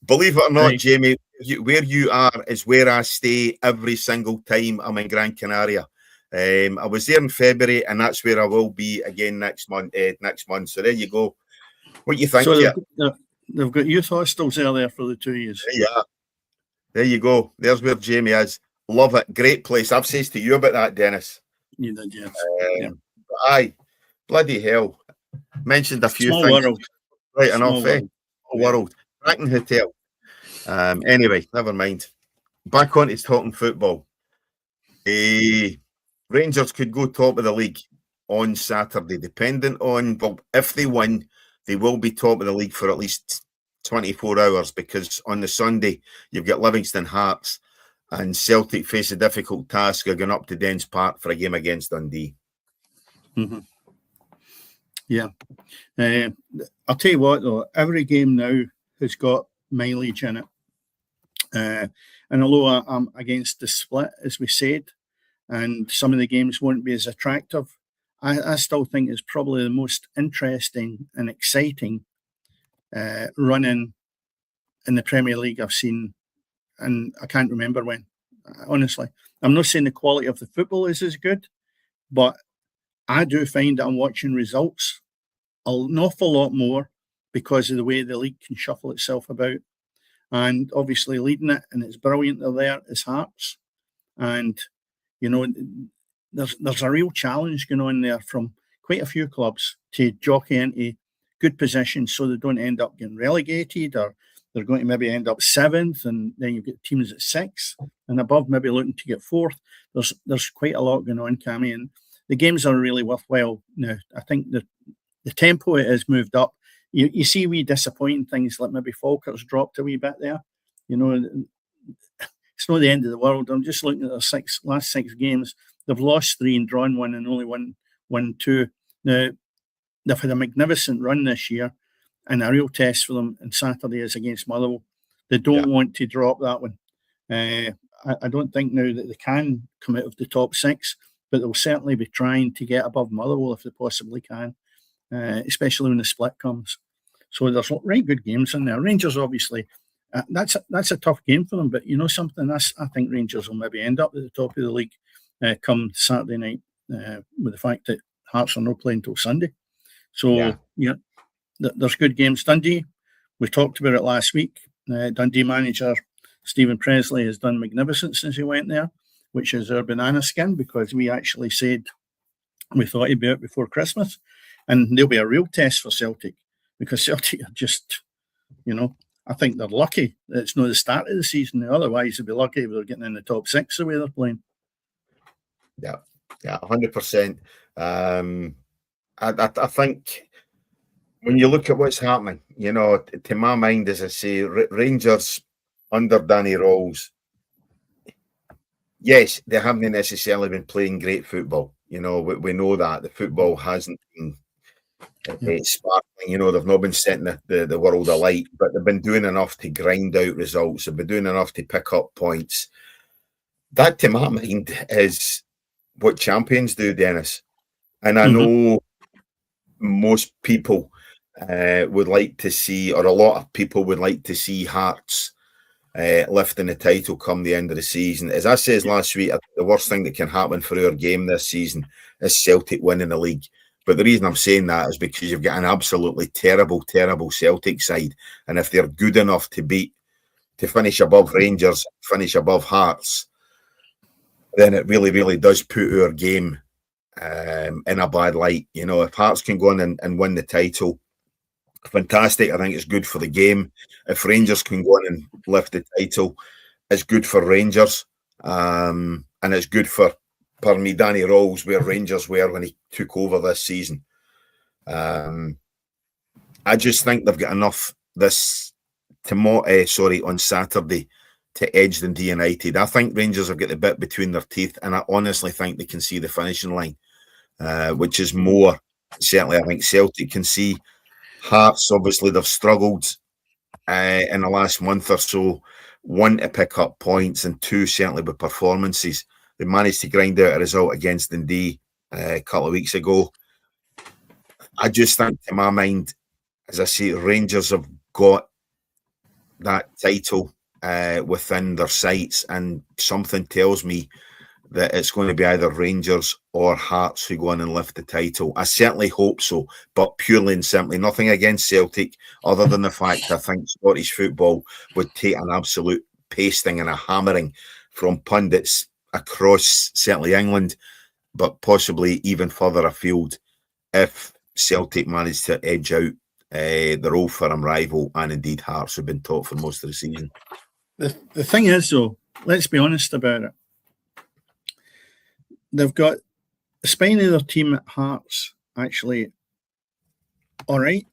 Believe it or not, right, Jamie, where you are is where I stay every single time I'm in Gran Canaria. I was there in February, and that's where I will be again next month. So there you go. What do you think? So they've got youth hostels there for the 2 years. Yeah, there you go. There's where Jamie is. Love it. Great place. I've said to you about that, Dennis. You did, yes. Aye, bloody hell. Mentioned a few Small things. World. Right enough, eh? Small world. Bracken Hotel. Anyway, never mind. Back on to talking football. Rangers could go top of the league on Saturday, dependent on, well, if they win, they will be top of the league for at least 24 hours, because on the Sunday, you've got Livingston Hearts and Celtic face a difficult task of going up to Dens Park for a game against Dundee. Mm-hmm. Yeah. I'll tell you what, though, every game now has got mileage in it. And although I'm against the split, as we said, and some of the games won't be as attractive, I still think it's probably the most interesting and exciting running in the Premier League I've seen, and I can't remember when, honestly. I'm not saying the quality of the football is as good, but I do find that I'm watching results an awful lot more because of the way the league can shuffle itself about. And obviously leading it, and it's brilliant they're there, is Hearts. And, there's a real challenge going on there from quite a few clubs to jockey into good positions so they don't end up getting relegated, or they're going to maybe end up 7th, and then you've got teams at 6th and above maybe looking to get 4th. There's quite a lot going on, Cammy, and the games are really worthwhile now. I think the tempo it has moved up. You see wee disappointing things like maybe Falkirk's dropped a wee bit there. It's not the end of the world. I'm just looking at their last 6 games. They've lost 3 and drawn 1 and only won 2. Now, they've had a magnificent run this year, and a real test for them on Saturday is against Motherwell. They don't want to drop that one. I don't think now that they can come out of the top 6, but they'll certainly be trying to get above Motherwell if they possibly can, especially when the split comes. So there's right good games in there. Rangers, obviously, that's a tough game for them, but something, I think Rangers will maybe end up at the top of the league come Saturday night, with the fact that Hearts are not playing till Sunday. So, there's good games. Dundee, we talked about it last week. Dundee manager Stephen Presley has done magnificent since he went there, which is our banana skin, because we actually said we thought he'd be out before Christmas. And there'll be a real test for Celtic, because Celtic are just, I think they're lucky that it's not the start of the season. Otherwise, they'd be lucky if they're getting in the top 6 the way they're playing. Yeah, 100%. I think when you look at what's happening, to my mind, as I say, Rangers under Danny Rawls, yes, they haven't necessarily been playing great football. We know that the football hasn't been sparkling. They've not been setting the world alight, but they've been doing enough to grind out results. They've been doing enough to pick up points. That, to my mind, is what champions do, Dennis. And I know most people would like to see, or a lot of people would like to see, Hearts lifting the title come the end of the season. As I said last week, the worst thing that can happen for our game this season is Celtic winning the league. But the reason I'm saying that is because you've got an absolutely terrible, terrible Celtic side. And if they're good enough to finish above Rangers, finish above Hearts, then it really, really does put our game in a bad light. If Hearts can go on and win the title, fantastic. I think it's good for the game. If Rangers can go on and lift the title, it's good for Rangers. And it's good for, pardon me, Danny Rawls, where Rangers were when he took over this season. I just think they've got enough on Saturday to edge Dundee United. I think Rangers have got the bit between their teeth, and I honestly think they can see the finishing line, which is more, certainly I think Celtic can see. Hearts, obviously, they've struggled in the last month or so. One, to pick up points, and two, certainly with performances. They managed to grind out a result against Dundee a couple of weeks ago. I just think, to my mind, as I say, Rangers have got that title within their sights, and something tells me that it's going to be either Rangers or Hearts who go on and lift the title. I certainly hope so, but purely and simply, nothing against Celtic, other than the fact I think Scottish football would take an absolute pasting and a hammering from pundits across, certainly England, but possibly even further afield, if Celtic managed to edge out their old firm rival, and indeed Hearts, who've been top for most of the season. The thing is, though, let's be honest about it. They've got the spine of their team at Hearts actually all right.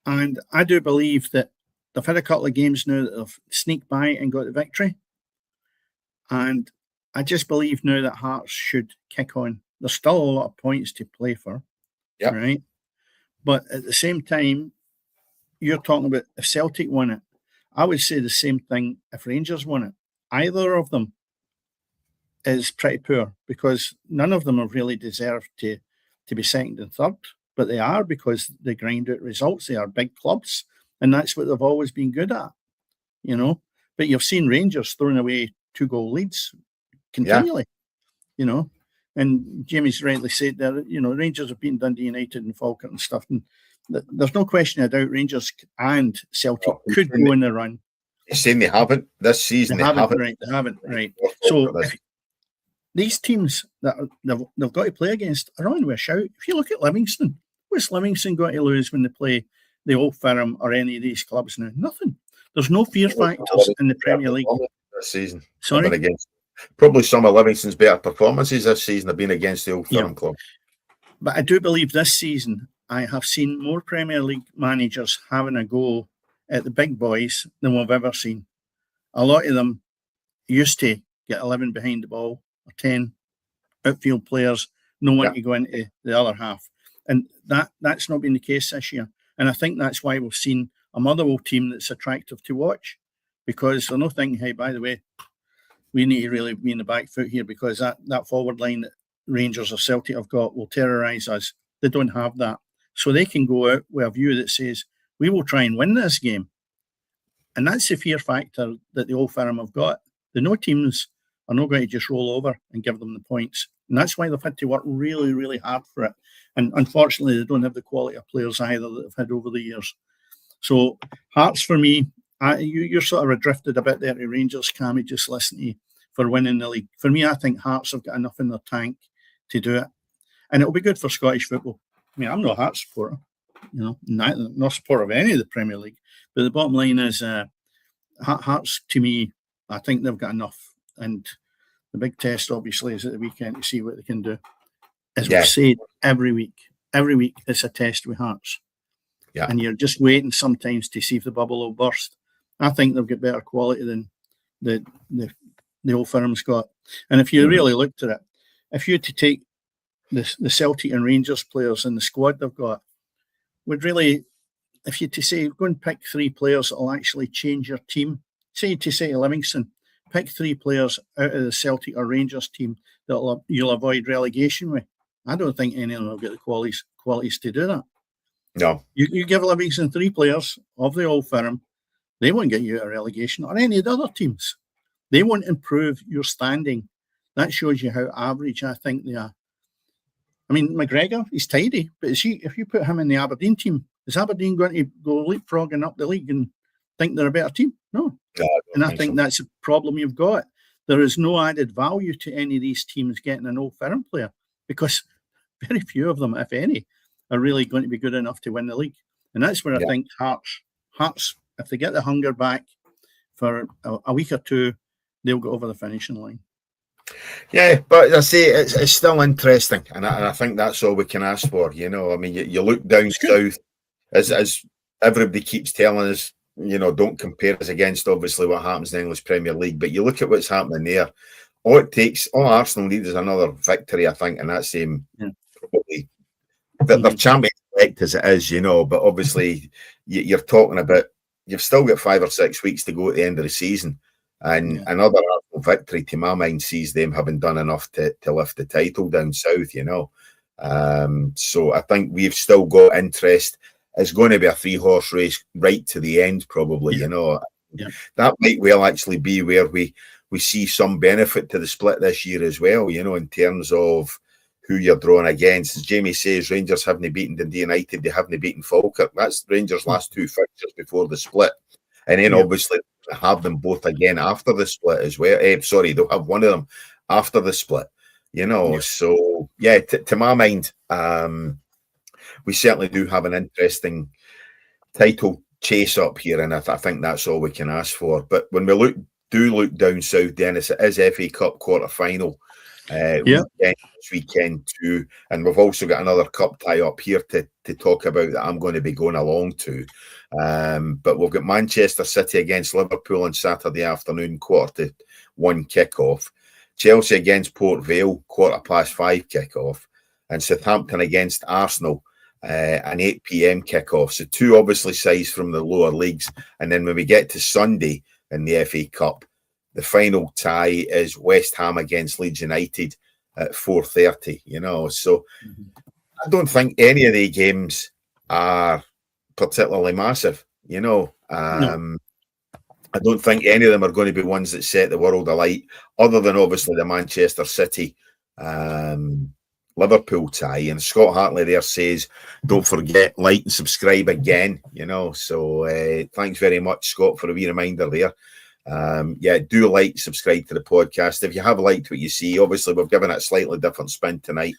And I do believe that they've had a couple of games now that they've sneaked by and got the victory. And I just believe now that Hearts should kick on. There's still a lot of points to play for, right? But at the same time, you're talking about if Celtic won it, I would say the same thing if Rangers won it. Either of them is pretty poor, because none of them have really deserved to be second and third, but they are, because they grind out results. They are big clubs, and that's what they've always been good at, you know. But you've seen Rangers throwing away 2-goal leads continually, you know. And Jamie's rightly said that, you know, Rangers have beaten Dundee United and Falkirk and stuff, and there's no question of doubt Rangers and Celtic could go in the run. You're saying they haven't this season? They haven't, right. So these teams that they've got to play against are on with a shout. If you look at Livingston, what's Livingston got to lose when they play the Old Firm or any of these clubs now? Nothing. There's no fear factors in the Premier League this season. Sorry? Probably some of Livingston's better performances this season have been against the Old Firm club. But I do believe this season I have seen more Premier League managers having a go at the big boys than we've ever seen. A lot of them used to get 11 behind the ball, or 10 outfield players, no one to go into the other half. And that's not been the case this year. And I think that's why we've seen a Motherwell team that's attractive to watch, because they're not thinking, hey, by the way, we need to really be in the back foot here, because that forward line that Rangers or Celtic have got will terrorise us. They don't have that. So they can go out with a view that says, we will try and win this game. And that's the fear factor that the Old Firm have got. The no teams are not going to just roll over and give them the points. And that's why they've had to work really, really hard for it. And unfortunately, they don't have the quality of players either that they've had over the years. So Hearts, for me, you're sort of drifted a bit there to Rangers, Cammy, just listening to you, for winning the league. For me, I think Hearts have got enough in their tank to do it. And it'll be good for Scottish football. I mean, I'm not a Hearts supporter, you know, not supporter of any of the Premier League. But the bottom line is Hearts, to me, I think they've got enough. And the big test, obviously, is at the weekend to see what they can do. As we've said every week it's a test with Hearts. Yeah. And you're just waiting sometimes to see if the bubble will burst. I think they've got better quality than the Old Firm's got. And if you really looked at it, if you had to take the Celtic and Rangers players in the squad they've got, would really, if you to say, go and pick 3 players that will actually change your team, say to Livingston, pick 3 players out of the Celtic or Rangers team that you'll avoid relegation with. I don't think any of them will get the qualities to do that. No. You give Livingston 3 players of the Old Firm, they won't get you out of relegation, or any of the other teams. They won't improve your standing. That shows you how average I think they are. I mean, McGregor, he's tidy, but if you put him in the Aberdeen team, is Aberdeen going to go leapfrogging up the league and think they're a better team? No. And I think that's a problem you've got. There is no added value to any of these teams getting an Old Firm player, because very few of them, if any, are really going to be good enough to win the league. And that's where I think Hearts, if they get the hunger back for a week or two, they'll go over the finishing line. Yeah, but I say it's still interesting, and I think that's all we can ask for. You know, I mean, you look down south, as everybody keeps telling us, you know, don't compare us against obviously what happens in the English Premier League, but you look at what's happening there. All Arsenal need is another victory, I think, and that's probably they're champions elect as it is, you know. But obviously, you're talking about you've still got 5 or 6 weeks to go at the end of the season. And another Arsenal victory, to my mind, sees them having done enough to lift the title down south, you know. So I think we've still got interest. It's going to be a 3-horse race right to the end, probably, you know. That might well actually be where we see some benefit to the split this year as well, you know, in terms of who you're drawing against. As Jamie says, Rangers haven't beaten Dundee United, they haven't beaten Falkirk. That's Rangers' last 2 fixtures before the split. And then obviously have them both again after the split as well. They'll have one of them after the split, you know. So, to my mind, we certainly do have an interesting title chase up here, and I think that's all we can ask for. But when we look down south, Dennis, it is FA Cup quarter-final this weekend too, and we've also got another cup tie up here to talk about that I'm going to be going along to. But we've got Manchester City against Liverpool on Saturday afternoon, 1:15 kickoff. Chelsea against Port Vale, 5:15 kickoff, and Southampton against Arsenal, an 8 p.m. kickoff. So 2 obviously sides from the lower leagues, and then when we get to Sunday in the FA Cup, the final tie is West Ham against Leeds United at 4:30. You know, so I don't think any of the games are particularly massive. You know, I don't think any of them are going to be ones that set the world alight, other than obviously the Manchester City Liverpool tie. And Scott Hartley there says, don't forget, like and subscribe again, you know. So thanks very much, Scott, for a wee reminder there. Do like, subscribe to the podcast. If you have liked what you see, obviously we've given it a slightly different spin tonight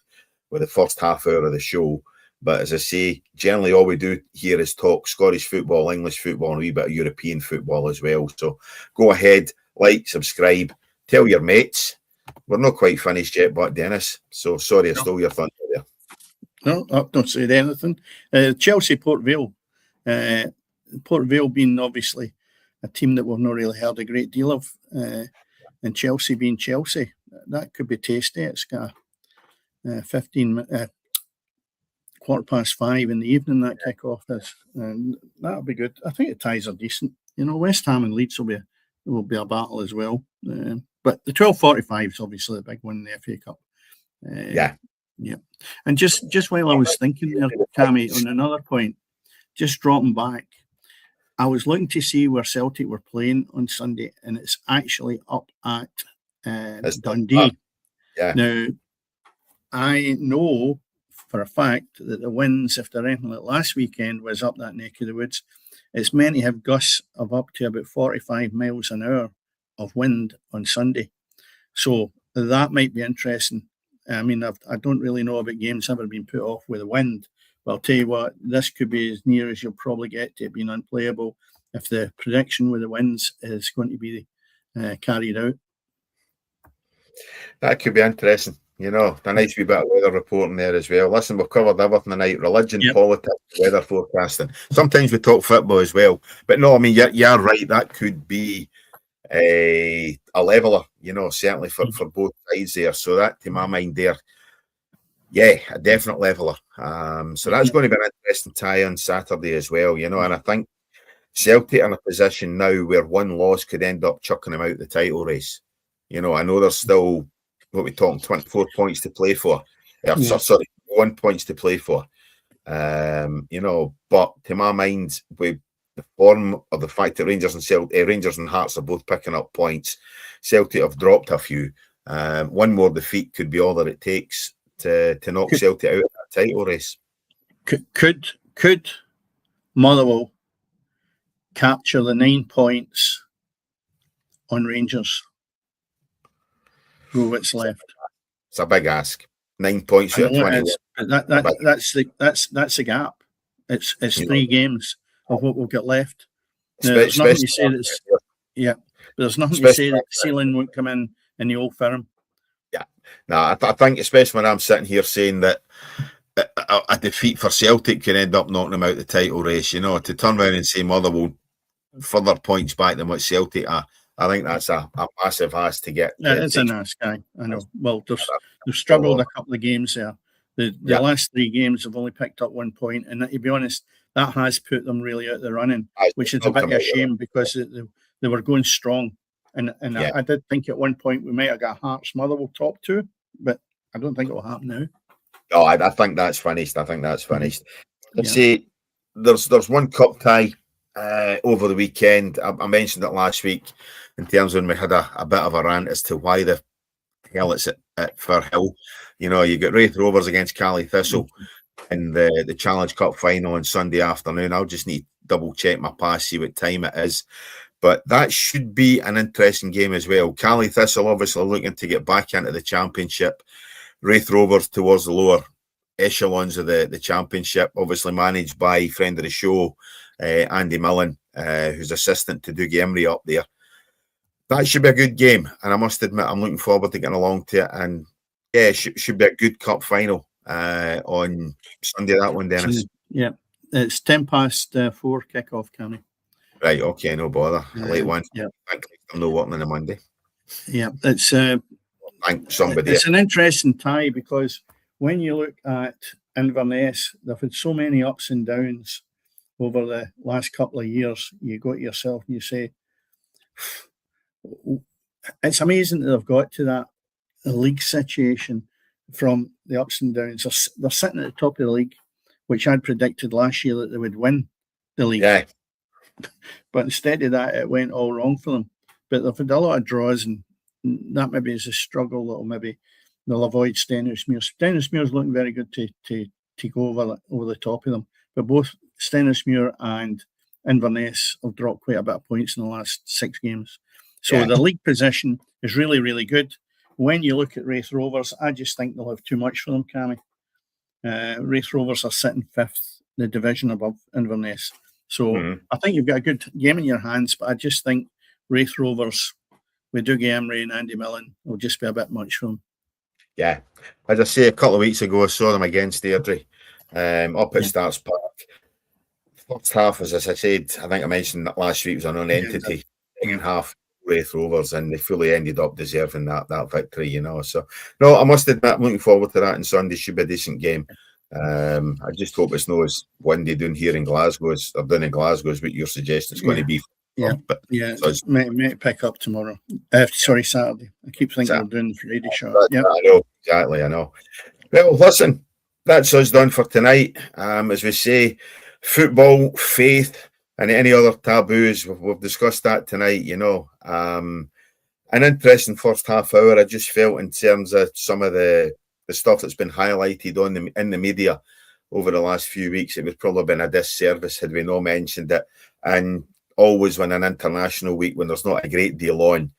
with the first half hour of the show. But as I say, generally all we do here is talk Scottish football, English football, and a wee bit of European football as well. So go ahead, like, subscribe, tell your mates. We're not quite finished yet, but Dennis, so sorry I stole your thunder there. No, don't say anything. Chelsea, Port Vale. Port Vale being obviously a team that we've not really heard a great deal of, and Chelsea being Chelsea. That could be tasty. It's got 5:15 in the evening, that kickoff is, and that'll be good. I think the ties are decent. You know, West Ham and Leeds will be a battle as well. But the 12:45 is obviously a big one in the FA Cup. And just while I was thinking there, Cammy, on another point, just dropping back, I was looking to see where Celtic were playing on Sunday, and it's actually up at Dundee. Now, I know for a fact that the winds, if they're anything like last weekend, was up that neck of the woods. It's meant to have gusts of up to about 45 miles an hour of wind on Sunday. So that might be interesting. I mean, I don't really know about games ever been put off with the wind, but I'll tell you what, this could be as near as you'll probably get to it being unplayable if the prediction with the winds is going to be carried out. That could be interesting. You know, a nice wee bit of weather reporting there as well. Listen, we've covered everything tonight: religion, politics, weather forecasting. Sometimes we talk football as well. But no, I mean, you're right. That could be a leveler, you know, certainly for both sides there. So that, to my mind there, a definite leveler. So that's going to be an interesting tie on Saturday as well, you know. And I think Celtic are in a position now where one loss could end up chucking them out the title race. You know, I know there's still, what we're talking, 24 points to play for. Sorry, 1 points to play for. You know, but to my mind, with the form of the fact that Rangers and Hearts are both picking up points, Celtic have dropped a few. One more defeat could be all that it takes to knock Celtic out of that title race. Could Motherwell capture the 9 points on Rangers? What's left? It's a big ask. 9 points out of 21. That's the gap. It's 3 games of what we've got left. Now, there's nothing to say that's but there's nothing to say that ceiling won't come in the Old Firm. Yeah, no, I think especially when I'm sitting here saying that a defeat for Celtic can end up knocking them out the title race. You know, to turn around and say Motherwell further points back than what Celtic are, I think that's a massive ask to get. Yeah, it's an ask, I know. Well, they've struggled a couple of games there. The last 3 games have only picked up 1 point, and to be honest, that has put them really out of the running, which is a bit of a shame because they were going strong. And I did think at one point we might have got Hearts Motherwell top 2, but I don't think it will happen now. No, I think that's finished. Let's see, there's one cup tie over the weekend. I mentioned it last week in terms of when we had a bit of a rant as to why the hell it's at Firhill. You know, you got Wraith Rovers against Cali Thistle in the Challenge Cup final on Sunday afternoon. I'll just need to double check my pass, see what time it is. But that should be an interesting game as well. Cali Thistle obviously looking to get back into the Championship. Wraith Rovers towards the lower echelons of the Championship, obviously managed by friend of the show, Andy Millen, who's assistant to Dougie Emery up there. That should be a good game, and I must admit I'm looking forward to getting along to it. And yeah, it should be a good cup final on Sunday, that one, Dennis. Yeah, it's 4:10 kick-off, Cammy. Right, okay, no bother. A late one. Yeah. I'm not working on a Monday. Yeah, it's Thank somebody. It's an interesting tie because when you look at Inverness, they've had so many ups and downs over the last couple of years. You go to yourself and you say, it's amazing that they've got to that league situation from the ups and downs. They're sitting at the top of the league, which I'd predicted last year that they would win the league. Yeah. But instead of that, it went all wrong for them. But they've had a lot of draws, and that maybe is a struggle that maybe they'll avoid Stenhousemuir. Stenhousemuir's looking very good to go over the top of them. But both Stenhousemuir and Inverness have dropped quite a bit of points in the last 6 games. So the league position is really, really good. When you look at Wraith Rovers, I just think they'll have too much for them, Cammy. Wraith Rovers are sitting 5th in the division above Inverness. So I think you've got a good game in your hands, but I just think Wraith Rovers with Dougie Emery and Andy Millen will just be a bit much for them. Yeah. As I say, a couple of weeks ago, I saw them against Airdrie up at Starts Park. First half, as I said, I think I mentioned that last week was a non-entity. Second half, Wraith Rovers, and they fully ended up deserving that victory, you know. So, no, I must admit, I'm looking forward to that, and Sunday should be a decent game. I just hope it's not as windy down here in Glasgow as down in Glasgow as what you're suggesting it's going to be. So may pick up tomorrow. Saturday. I keep thinking we're doing the Friday show. Yeah, I know, exactly. I know. Well, listen, that's us done for tonight. As we say, football, faith, and any other taboos, we've discussed that tonight, you know. An interesting first half hour, I just felt, in terms of some of the stuff that's been highlighted in the media over the last few weeks. It would probably been a disservice had we not mentioned it. And always when an international week, when there's not a great deal on,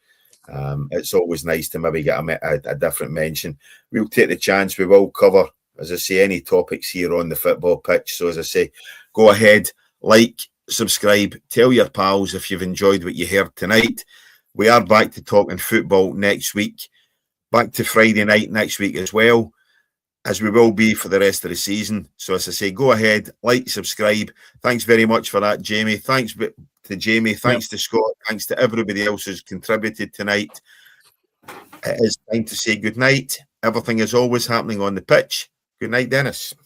it's always nice to maybe get a different mention. We'll take the chance. We will cover, as I say, any topics here on the football pitch. So as I say, go ahead, like, subscribe, tell your pals if you've enjoyed what you heard tonight. We are back to talking football next week. Back to Friday night next week as well, as we will be for the rest of the season. So as I say, go ahead, like, subscribe. Thanks very much for that, Jamie. Thanks to Jamie. Thanks to Scott. Thanks to everybody else who's contributed tonight. It is time to say good night. Everything is always happening on the pitch. Good night, Dennis.